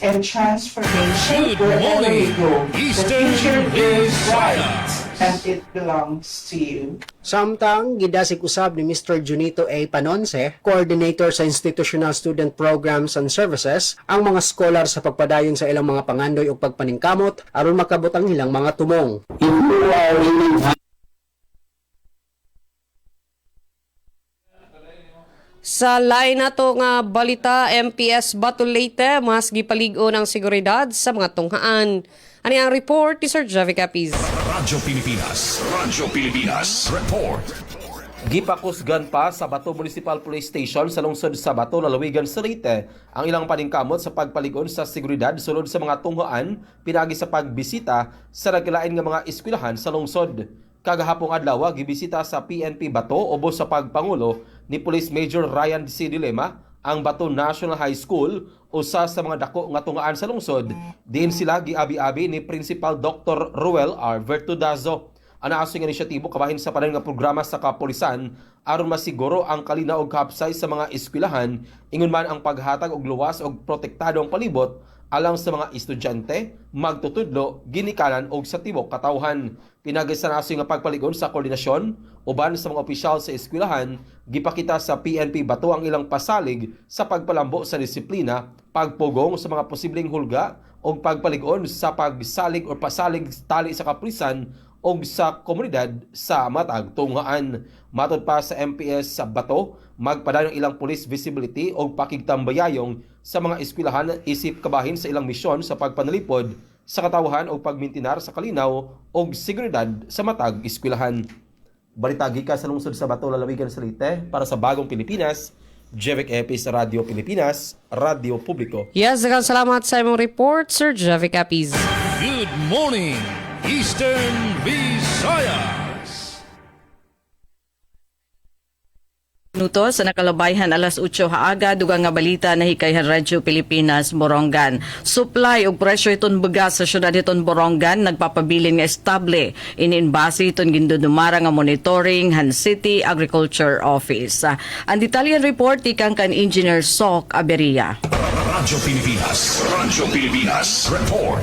and transformation wherever you go. The future is bright and it belongs to you. Samtang gidasig usab ni Mr. Junito A. Panonce, Coordinator sa Institutional Student Programs and Services, ang mga scholar sa pagpadayon sa ilang mga pangandoy o pagpaningkamot aron makabot ang ilang mga tumong. Sa lain nato nga balita, MPS Bato Leyte mas gipaligo ng seguridad sa mga tunghaan. Ani ang report ni Sir Javi Capiz. Radyo Pilipinas Report. Gipakusgan pa sa Bato Municipal Police Station sa lungsod sa Bato, Lalawigan sa Leyte ang ilang paningkamot sa pagpaligon sa seguridad sulod sa mga tunghaan pinagi sa pagbisita sa nagkalain nga mga eskwelahan sa lungsod. Kagahapong adlaw gibisita sa PNP Bato ubos sa pagpangulo ni Police Major Ryan C. Dilema ang Bato National High School, usa sa mga dako nga tungaan sa lungsod. Diin sila giabi-abi ni Principal Dr. Ruel R. Vertudazo. Ana asong inisyatibo kabahin sa panan nga programa sa kapulisan aron masiguro ang kalinaw ug kapsay sa mga eskwelahan, ingon man ang paghatag og luwas ug protektadong palibot alang sa mga estudyante, magtutudlo, ginikanan o sa tibok katawhan. Pinagis na nga pagpaligon sa koordinasyon, uban sa mga opisyal sa eskwelahan, gipakita sa PNP Bato ang ilang pasalig sa pagpalambo sa disiplina, pagpugong sa mga posibleng hulga o pagpaligon sa pagsalig o pasalig tali sa kapulisan o sa komunidad sa matag tunghaan. Matod pa sa MPS sa Bato, magpadayon ilang police visibility o pakigtambayayong sa mga eskwelahan isip kabahin sa ilang misyon sa pagpanalipod sa katawahan o pagmintinar sa kalinaw o seguridad sa matag eskwelahan. Balitagi ka sa lungsod sa Bato, Lalawigan sa Leyte para sa Bagong Pilipinas. Jevic Epis, Radio Pilipinas, Radio Publiko. Yes, salamat sa imong report, Sir Jevic Epis. Good morning, Eastern Visayas. Minuto sa nakalabayhan alas 8 haaga dugang nga balita na hikayhan Radyo Pilipinas Borongan. Supply og presyo iton bugas sa syudad iton Borongan nagpapabilin nga estable ininbase iton gindudumara nga monitoring Han City Agriculture Office. Ang detalyan report ikang kan Engineer Sok Aberia. Radyo Pilipinas Report.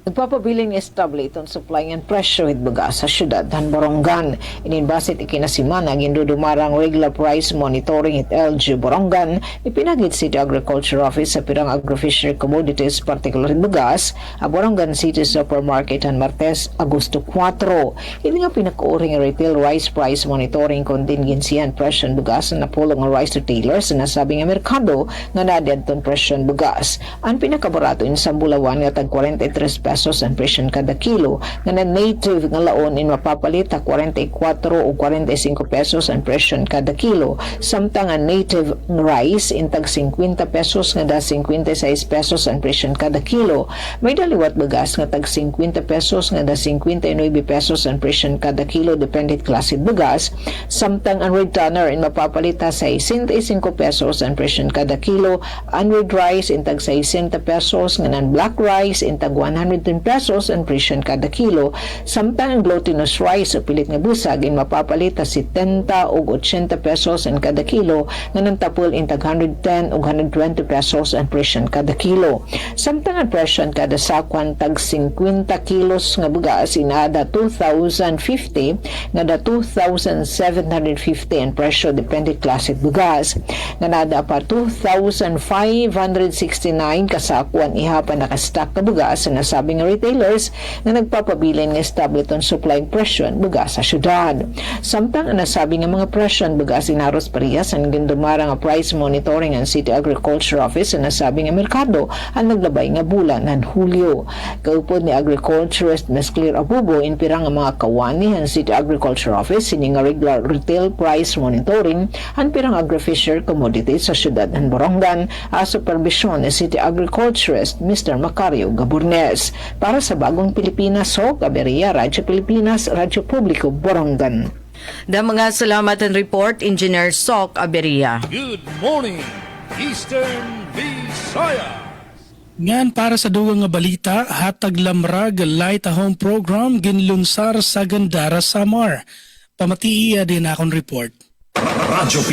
Nagpapabiling estable itong supply ng presyo at bugas sa syudad ng Borongan. Ininbasit ikinasimana gindudumarang regular price monitoring at LG Borongan, ipinagit City Agriculture Office sa pirang agro-fishery commodities, particular bugas, ang Borongan City Supermarket ang Martes, Agosto 4. Hindi nga pinakuring retail rice price monitoring kontingensiyan presyo ng bugas na napulong ang rice retailers na nasabing ang merkado nga nadyan itong presyo ng bugas. Ang pinakabarato in Sambulawan nga tag 43 pesos ang presyon kada kilo, nga na native nga laon in mapapalit 44 o 45 pesos ang presyon kada kilo, samtang ang native rice in tag 50 pesos nga da 56 pesos ang presyon kada kilo. May daliwat bagas nga tag 50 pesos nga da 59 pesos ang presyon kada kilo dependent klase bagas, samtang ang red tanner in mapapalit 65 pesos ang presyon kada kilo, ang red rice in tag 60 pesos nga nan black rice in tag 110 pesos ang presyon kada kilo, samtang ang glutinous rice o pilit nga busag in mapapalit 70 o 80 pesos ang kada kilo, nga nantapol in tag 110 o 120 pesos ang presyon kada kilo. Samtang ang presyon kada sakwan tag 50 kilos nga bugas inada 2,050 nga da 2,750 ang presyo depende klase bugas, nga nada pa 2,569 kasakwan ihapan nakastock na bugas sa nasabing retailers na nagpapabilin ng estable itong supply presyon bugas sa syudad. Samtang ang nasabi nga mga presyon bugas inaros parehas ang gindumara nga price monitoring ang City Agriculture Office na nasabi nga merkado ang naglabay nga bulan ng Hulyo. Kaupod ni Agriculturist Ms. Claire Abubo in pirang nga mga kawani ang City Agriculture Office sini nga regular retail price monitoring ang pirang agri-fisher commodities sa syudad ng Borongan a supervision ni City Agriculturist Mr. Macario Gaburnes. Para sa Bagong Pilipinas, Sok Aberia, Radyo Pilipinas, Radyo Publiko, Borongan. Da mga salamat ang report, Engineer Sok Aberia. Good morning, Eastern Visayas. Ngan para sa dugang nga balita, hatag lamrag light a home program ginlunsar sa Gandara, Samar. Pamatii din akong report. Radyo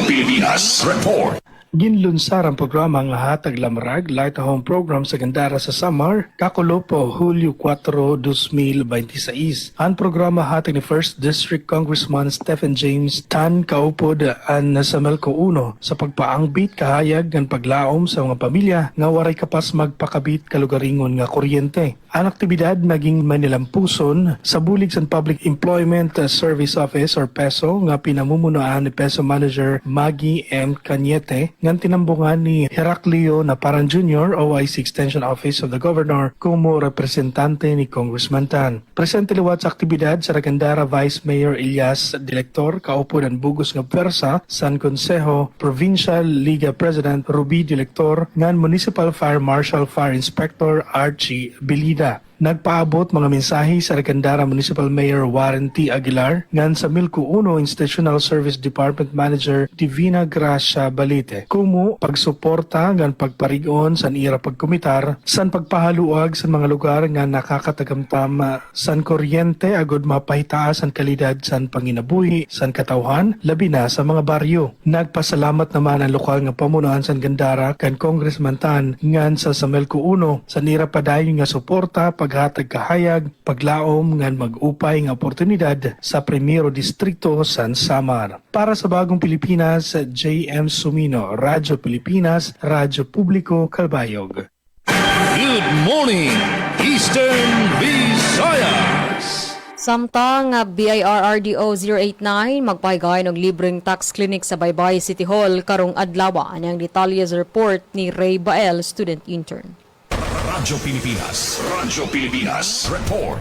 Pilipinas Report. Ginlunsar ang programa nga hatag lamrag light a home program sa Gandara sa Samar, kakulopo Hulyo 4, 2026. Ang programa hatag ni 1st District Congressman Stephen James Tan kaupod an sa Melco 1 sa pagpaangbit kahayag ng paglaom sa mga pamilya nga waray kapas magpakabit kalugaringon nga kuryente. Ang aktibidad naging manilampuson sa bulig sa Public Employment Service Office or PESO nga pinamumunuan ni PESO Manager Maggie M. Cañete ngan tinambungan ni Heraclio Naparan Jr. OIC Extension Office of the Governor como representante ni Congressman Tan. Presente liwat sa aktibidad sa Gandara Vice Mayor Elias Director kaupo ng bugos nga pwersa San Consejo Provincial Liga President Ruby Director ngan Municipal Fire Marshal Fire Inspector Archie Belida. Nagpaabot mga mensahe sa Gandara Municipal Mayor Warren T. Aguilar ngan sa Milco 1 Institutional Service Department Manager Divina Gracia Balite. Kumu pagsuporta ngan pagparigon san ira pagkumitar san pagpahaluag sa mga lugar nga nakakatagamtam san kuryente agod mapahitaas ang kalidad san panginabuhi san katawhan labi na sa mga baryo. Nagpasalamat naman ang lokal nga pamunuan san Gandara kan Congressman Tan ngan sa Milco 1 san ira padayon nga suporta paghatag kahayag, paglaom ngan mag-upay nga oportunidad sa Primero Distrito San Samar. Para sa Bagong Pilipinas, J.M. Sumino, Radyo Pilipinas, Radyo Publiko, Calbayog. morning, Eastern Visayas. Samtang BIRRDO 089 magpahigay ng libreng tax clinic sa Baybay City Hall karong adlaw. Ang detalye sa report ni Ray Bael, student intern. Radyo Pilipinas report.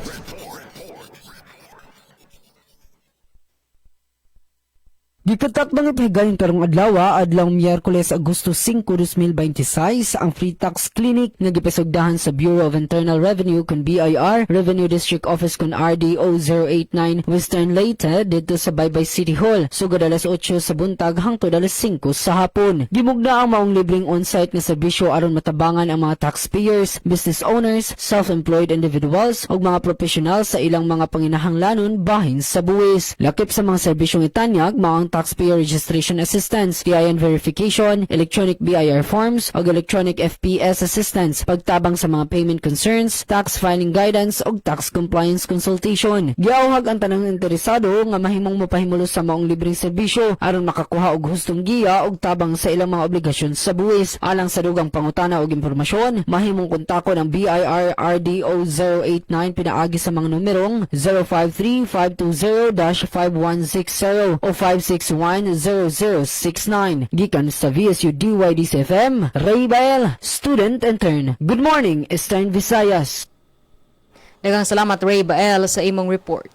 Gikatak mga pahigayon karong adlaw adlaw Miyerkules Agosto 5, 2026 ang Free Tax Clinic nga gipasugdahan sa Bureau of Internal Revenue kun BIR Revenue District Office kun RDO 089 Western Leyte dito sa Baybay City Hall sugod alas 8 sa buntag hangtod alas 5 sa hapon. Gimugna ang maong libreng on-site nga serbisyo aron matabangan ang mga taxpayers, business owners, self-employed individuals ug mga professional sa ilang mga panginahanglanon bahin sa buwis. Lakip sa mga serbisyong itanyag maong taxpayer registration assistance, PIN verification, electronic BIR forms o electronic FPS assistance, pagtabang sa mga payment concerns, tax filing guidance o tax compliance consultation. Giawhag ang tanang interesado nga mahimong mopahimulos sa maong libreng serbisyo aron makakuha og hustong giya og tabang sa ilang mga obligasyon sa buwis. Alang sa dugang pangutana og impormasyon, mahimong kontakon ang BIR RDO 089 pinaagi sa mga numerong 053-520-5160 o 561-0069. Gikan sa VSU DYDC-FM, Ray Bael, student intern. Good morning, Eastern Visayas. Daghang salamat Ray Bael sa imong report.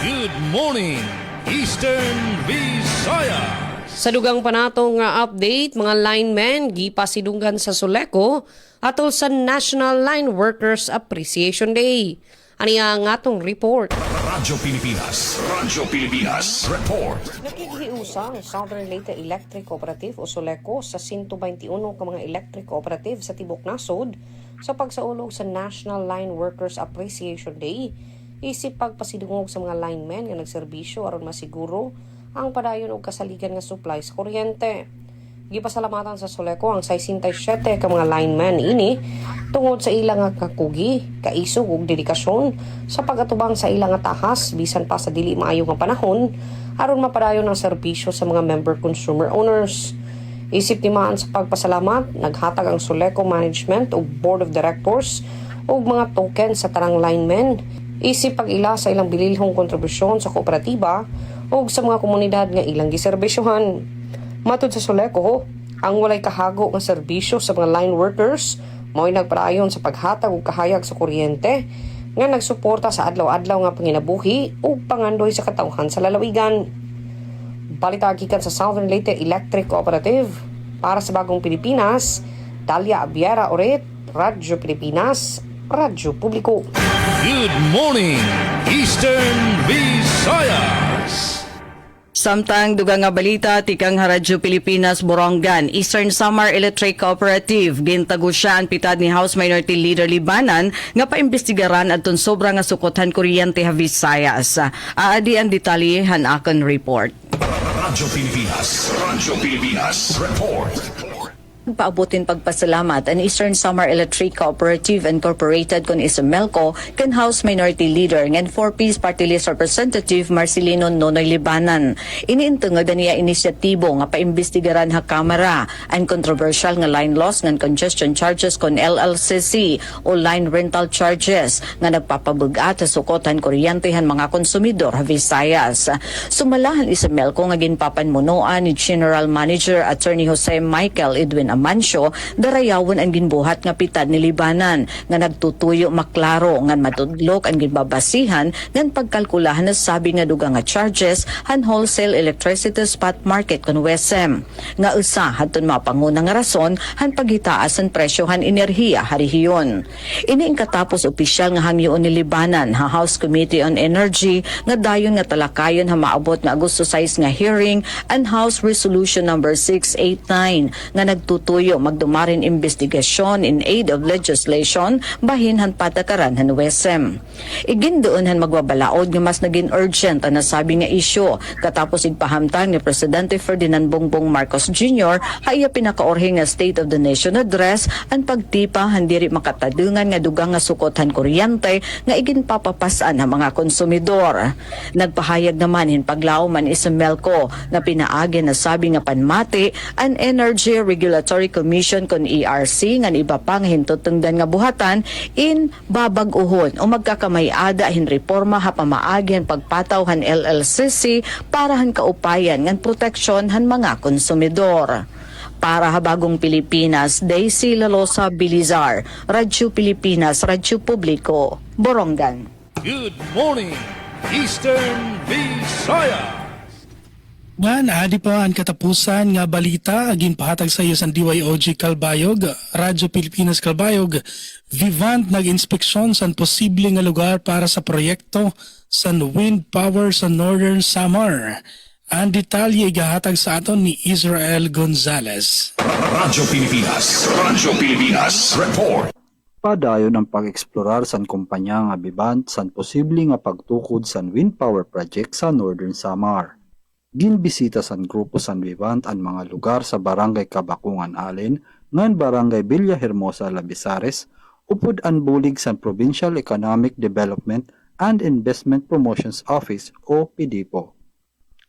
Good morning, Eastern Visayas. Sa dugang panatong nga update, mga linemen gipasidunggan sa Soleco atol sa National Line Workers Appreciation Day. Aniya nga atong report. Radyo Pilipinas report. Nakikiusang Southern Leyte Electric Cooperative o Soleco sa 121 ka mga electric cooperative sa Tibok Nasod sa pagsaulog sa National Line Workers Appreciation Day. Isip pagpasidungog sa mga linemen nga nagserbisyo aron masiguro ang padayon og kasaligan nga supply sa kuryente. Gipasalamatan sa Soleco ang 67 ka mga linemen ini tungod sa ilang nga kakugi, kaisog ug dedikasyon sa pagatubang sa ilang nga tahas bisan pa sa dili maayo nga panahon aron mapadayon ang serbisyo sa mga member consumer owners. Isip timaan sa pagpasalamat, naghatag ang Soleco Management o Board of Directors og mga token sa tanang linemen. Isip pag-ila sa ilang bililhong kontribusyon sa kooperatiba o sa mga komunidad nga ilang giserbisyohan. Matud sa Soleco, ang walay kahago nga serbisyo sa mga line workers mo'y nagparayon sa paghatag og kahayag sa kuryente nga nagsuporta sa adlaw-adlaw nga panginabuhi ug pangandoy sa katawhan sa lalawigan. Balita gikan sa Southern Leyte Electric Cooperative para sa Bagong Pilipinas, Dalia Abiera Oret, Radyo Pilipinas, Radyo Publiko. Good morning, Eastern Visayas. Samtang dugang nga balita, tikang Radyo Pilipinas Borongan, Eastern Samar Electric Cooperative, gintago siya ang pitad ni House Minority Leader Libanan nga paimbestigaran adtong sobra nga sukotan kuryente ha Visayas. Aadi ang detalye han akon report. Radyo Pilipinas report. Paabutin pagpasalamat ang Eastern Samar Electric Cooperative Incorporated kon Melco kan House Minority Leader ngan 4-piece Party List Representative Marcelino Nonoy Libanan. Iniintungod niya inisyatibo nga paimbestigaran ha Kamara ang controversial nga line loss ngan congestion charges kon LLCC o line rental charges nga nagpapabugat sa sukotan kuryentehan mga konsumidor ha Visayas. Sumalahan Melco nga ginpapanmunoan ni General Manager Attorney Jose Michael Edwin Amancio, darayawon ang ginbuhat nga pitad ni Libanan nga nagtutuyo maklaro nga matudlok ang ginbabasihan ngan pagkalkulahan na sabi nga dugang nga charges han wholesale electricity spot market kon WESM nga usa hadton mapangunang rason han paghitaas ang presyo han enerhiya ha rehiyon. Ini ang katapos opisyal nga hangyoon ni Libanan ha House Committee on Energy nga dayon nga talakayon ha maabot nga Agosto 6 nga hearing and House Resolution number 689 nga tuyo magdumarin investigasyon in aid of legislation bahin han patakaran han WESM. Igindoon han magbabalaod nga mas naging urgent ang nasabi nga isyu katapos igpahamtang ni Presidente Ferdinand Bongbong Marcos Jr. haya pinakaorhe nga State of the Nation address ang pagtipa han diri makatadungan nga dugang nga sukotan kuryente nga iginpapapasan ang mga konsumidor. Nagpahayag naman hin paglaw man Melco na pinaagi na sabi nga panmati an Energy Regulatory Regulatory Commission kon ERC ngan iba pang hintutungdan nga buhatan in babag-uhon o magkakamay-ada hin reforma hapamaagyan pagpatawhan LLCC para han kaupayan ngan proteksyon han mga konsumidor. Para Habagong Pilipinas, Daisy Lalosa Bilizar, Radyo Pilipinas, Radyo Publiko, Borongan. Good morning, Eastern Visayas. Adi pa ang katapusan nga balita aging pahatag sa iyo sa DYOG Calbayog, Radyo Pilipinas Calbayog, Vivant nag-inspeksyon sa posible nga lugar para sa proyekto sa wind power sa Northern Samar. Ang detalye igahatag sa aton ni Israel Gonzalez. Radyo Pilipinas Report. Padayon ang pag-eksplorar san kumpanya nga Vivant san posible nga pagtukod san wind power project sa Northern Samar. Ginbisita san grupo san Vivant ang mga lugar sa Barangay Kabakungan Allen, ngan Barangay Villahermosa Labisares, upod ang bulig san Provincial Economic Development and Investment Promotions Office o PDPO.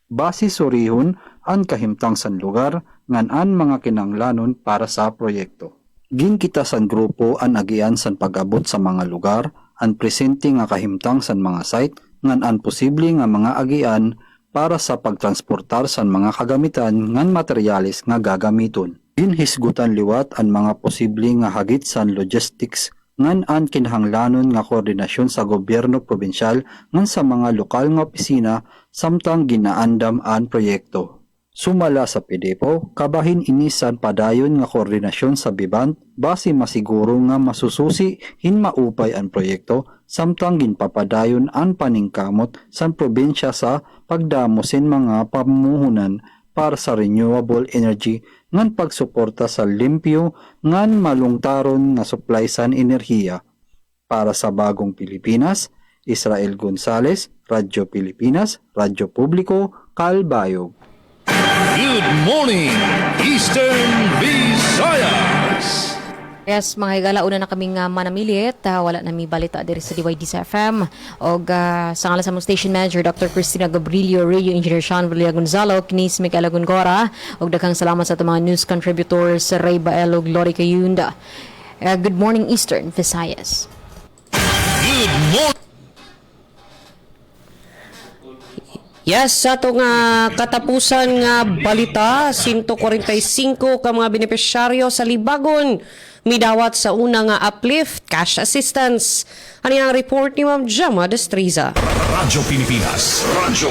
Base surihon ang kahimtang san lugar ngan an mga kinanglanon para sa proyekto. Ginkita san grupo ang agian san pag-abot sa mga lugar, ang presente nga kahimtang san mga site ngan an posible nga mga agian para sa pagtransportar san mga kagamitan ngan materyales nga gagamiton. Ginhisgutan liwat ang mga posible nga hagit san logistics ngan an kinahanglanon nga koordinasyon sa gobyerno probinsyal ngan sa mga lokal nga opisina samtang ginaandam an proyekto. Sumala sa PDPO, kabahin inisan padayon nga koordinasyon sa Vivant base masiguro nga masususi hin maupay ang proyekto samtang ginpapadayon ang paningkamot sa probinsya sa pagdamosin mga pamuhunan para sa renewable energy ngan pagsuporta sa limpyo ngan malungtaron nga supply san enerhiya. Para sa Bagong Pilipinas, Israel Gonzalez, Radyo Pilipinas, Radyo Publiko, Calbayog. Good morning, Eastern Visayas. Yes, mga higala, una na kaming manamilit. Wala na mi balita diri sa DYDC FM. O sa ngalan sa mong station manager, Dr. Cristina Gabrilio, Radio Engineer Sean Villa Gonzalo, Kinis Micaela Gongora. O daghang salamat sa mga news contributors, Ray Baelo, Glory Cayunda. Good morning, Eastern Visayas. Good morning. Yes, sa ito nga katapusan nga balita, 145 ka mga benepisyaryo sa Libagon midawat sa una nga uplift cash assistance. Ano yung report ni Ma'am Jama Destriza? Radyo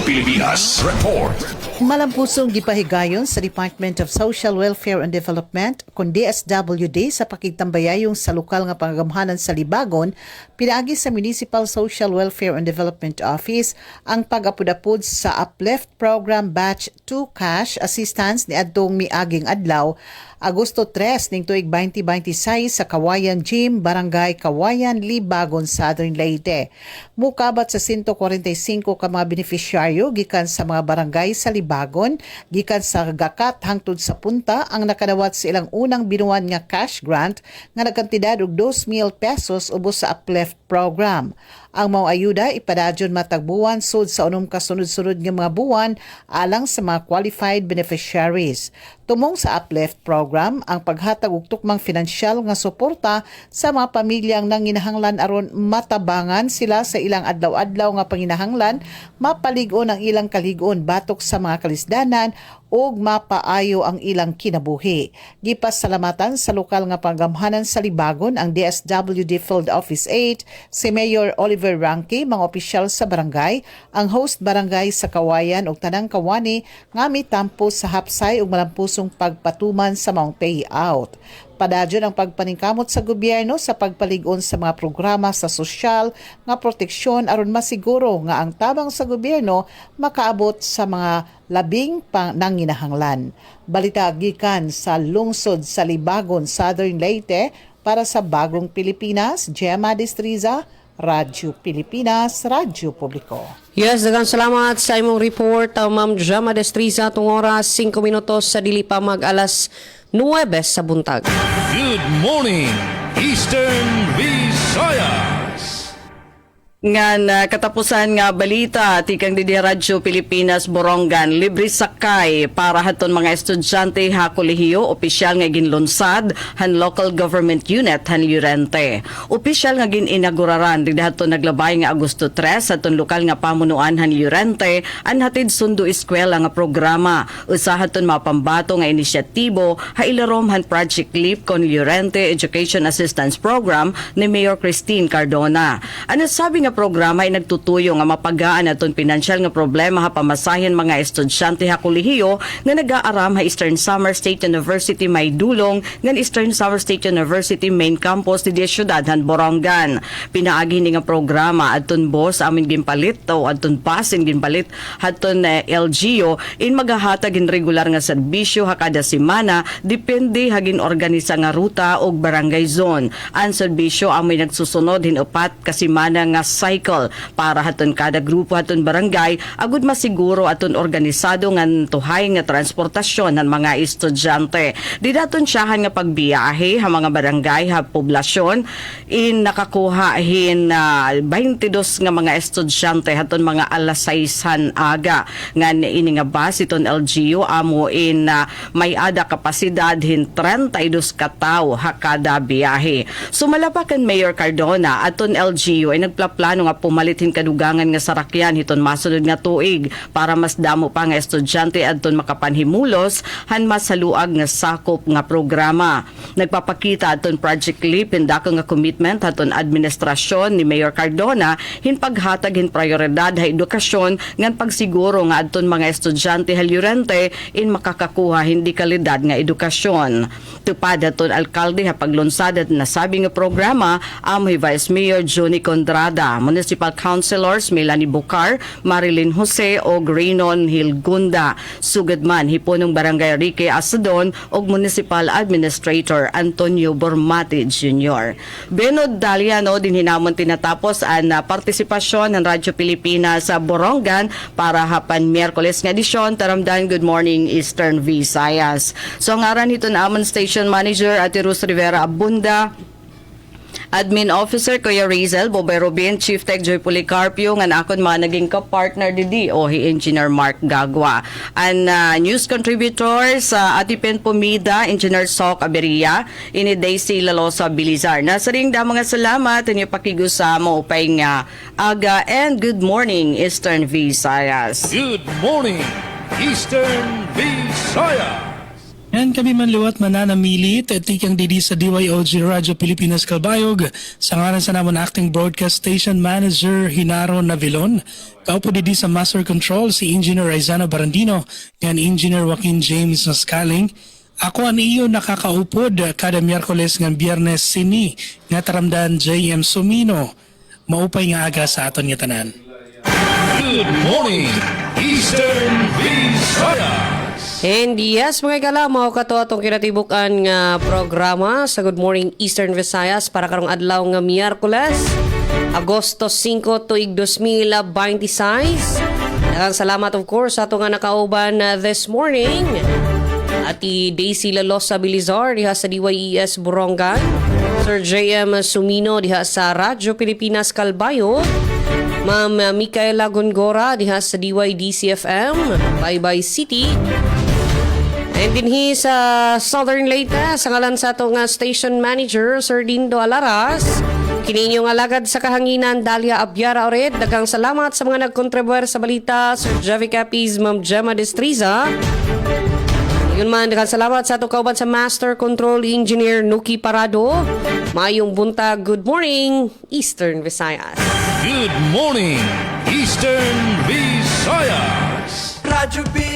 Pilipinas Report. Malampusong gipahigayon sa Department of Social Welfare and Development kun DSWD sa pakigtambayayong sa lokal nga pangagamhanan sa Libagon, pinaagi sa Municipal Social Welfare and Development Office ang pag-apud-apud sa Uplift Program Batch 2 Cash Assistance ni adtong miaging adlaw, Agosto 3 ning tuig 2026 sa Kawayan Gym, Barangay Kawayan, Libagon, Southern Leyte. Mukabat sa 145 ka mga beneficiaryo gikan sa mga barangay sa Libagon, gikan sa Gakat hangtod sa Punta ang nakadawat sa ilang unang binuwan nga cash grant nga nagkantidad og 2,000 pesos ubos sa Uplift program. Ang mga ayuda ipadadyon matag buwan sud sa unom ka sunod-sunod nga mga buwan alang sa mga qualified beneficiaries. Tumong sa Uplift program ang paghatag og tukmang finansyal nga suporta sa mga pamilyang nanginahanglan aron matabangan sila sa ilang adlaw-adlaw nga panginahanglan, mapalig-on ang ilang kalig-on batok sa mga kalisdanan ug mapaayo ang ilang kinabuhi. Gipasalamatan sa lokal nga panggamhanan sa Libagon ang DSWD Field Office 8, si Mayor Oliver Ranke, mga opisyal sa barangay, ang host barangay sa Kawayan ug tanang kawani nga mitampo sa hapsay ug malampusong pagpatuman sa maong payout. Padadyon ang pagpaningkamot sa gobyerno sa pagpalig-on sa mga programa sa sosyal nga proteksyon aron masiguro nga ang tabang sa gobyerno makaabot sa mga labing nanginahanglan. Balita gikan sa lungsod sa Libagon, Southern Leyte para sa Bagong Pilipinas, Gemma Destriza, Radyo Pilipinas, Radyo Publiko. Yes, daghang salamat sa imong report, Ma'am Gemma Destriza. Tung oras 5 minutos sa dili pa mag-alas 9 sa buntag. Good morning, Eastern Visayas. nga katapusan nga balita tikang didi Radyo Pilipinas Borongan libre sakay para haton mga estudyante ha kolehiyo opisyal nga ginlunsad han local government unit han Llorente. Opisyal nga gininauguraran didi haton naglabay nga Agosto 3 haton lokal nga pamunuan han Llorente an hatid sundo eskwela nga programa usahaton mapambato nga inisyatibo ha ilarom han Project Leap kon Llorente Education Assistance Program ni Mayor Christine Cardona. Ano sabi nga programa ay nagtutuyo nga mapagaan aton pinansyal nga problema ha pamasahin mga estudyante ha kolehiyo nga nag-aaram ha Eastern Samar State University may dulong ngan Eastern Samar State University main campus di siyudad han Borongan. Pinaagi ni nga programa adton boss amin ginpalit o adton pasin ginpalit haton LGU in magahatag in regular nga serbisyo ha kada semana depende hagin organisa nga ruta og barangay zone. Ang serbisyo amoy nagsusunod hinupat ka semana nga cycle para haton kada grupo haton barangay agud masiguro aton organisado ngan tuhay nga transportasyon ng mga estudyante. Di daton siyahan nga pagbiyahe ha mga barangay ha poblasyon in nakakuha hin 22 nga mga estudyante haton mga alas 6 aga ngan ini nga bus iton LGU amo in may ada kapasidad hin 32 ka tawo ha kada biyahe. Sumalapakan Mayor Cardona aton LGU ay nagplaplano nga pumalitin kadugangan nga sarakyan hiton masunod nga tuig para mas damo pa nga estudyante adton makapanhimulos han masaluag nga sakop nga programa. Nagpapakita adton Project Leap indako nga commitment aton administrasyon ni Mayor Cardona hin paghatag hin prioridad ha edukasyon ngan pagsiguro nga adton mga estudyante ha Llorente in makakakuha hindi kalidad nga edukasyon. Tupad aton alkalde ha paglunsad at nasabi nga programa amoy Vice Mayor Johnny Condrada, Municipal Councilors Melanie Bucar, Marilyn Jose o Reynon Hilgunda, sugadman hipunong Barangay Rique Asadon o Municipal Administrator Antonio Bormati Jr. Benod Daliano din hinamon tinatapos ang partisipasyon ng Radyo Pilipinas sa Borongan para hapan Miyerkules nga edisyon taramdan Good Morning Eastern Visayas. So ngaran ito na amon Station Manager Ate Rus Rivera Abunda, Admin Officer Kuya Rizel, Bobay Robin, Chief Tech Joy Policarpio, nga akon mga naging ka-partner didi o Engineer Mark Gagwa. And news contributors, Ati Pen Pumida, Engineer Sok Aberia, ini Daisy Lalosa Bilizar. Nasa ring da mga salamat, inyo pakigusamo upay nga aga and good morning Eastern Visayas. Good morning, Eastern Visayas. Yan kami manliwat mananamilit at tikang didi sa DYOG Radyo Pilipinas Kalbayog sa ngalan sa namon Acting Broadcast Station Manager Hinaro Navilon. Kaupo didi sa Master Control si Engineer Aizana Barandino and Engineer Joaquin James Nascaling. Ako ang iyo nakakaupod kada Miyerkules ng Biyernes sini nga taramdan JM Sumino. Maupay nga aga sa aton nga tanan. Good morning, Eastern Visayas. And yes, mga igala, mao kato atong kinatibukan nga programa sa Good Morning Eastern Visayas para karong adlaw nga Miyerkules, Agosto 5 tuig 2026. Daghang salamat of course sa ato nga nakauban this morning. Ati Daisy Lalosa Bilizar diha sa DYES Borongan, Sir JM Sumino diha sa Radyo Pilipinas Kalbayo, Ma'am Micaela Gongora diha sa DYDC-FM, Bye City. And dinhi sa Southern Leyte, sa ngalan sa atong station manager, Sir Dindo Alaras, kininyong alagad sa kahanginan, Dalia Abiara Ored. Daghang salamat sa mga nagkontribuer sa balita, Sir Javi Capiz, Ma'am Gemma Destriza. Yun man, daghang salamat sa atong kauban sa Master Control Engineer Nuki Parado. Mayong buntag, good morning, Eastern Visayas. Good morning, Eastern Visayas. Radyo Pilipinas.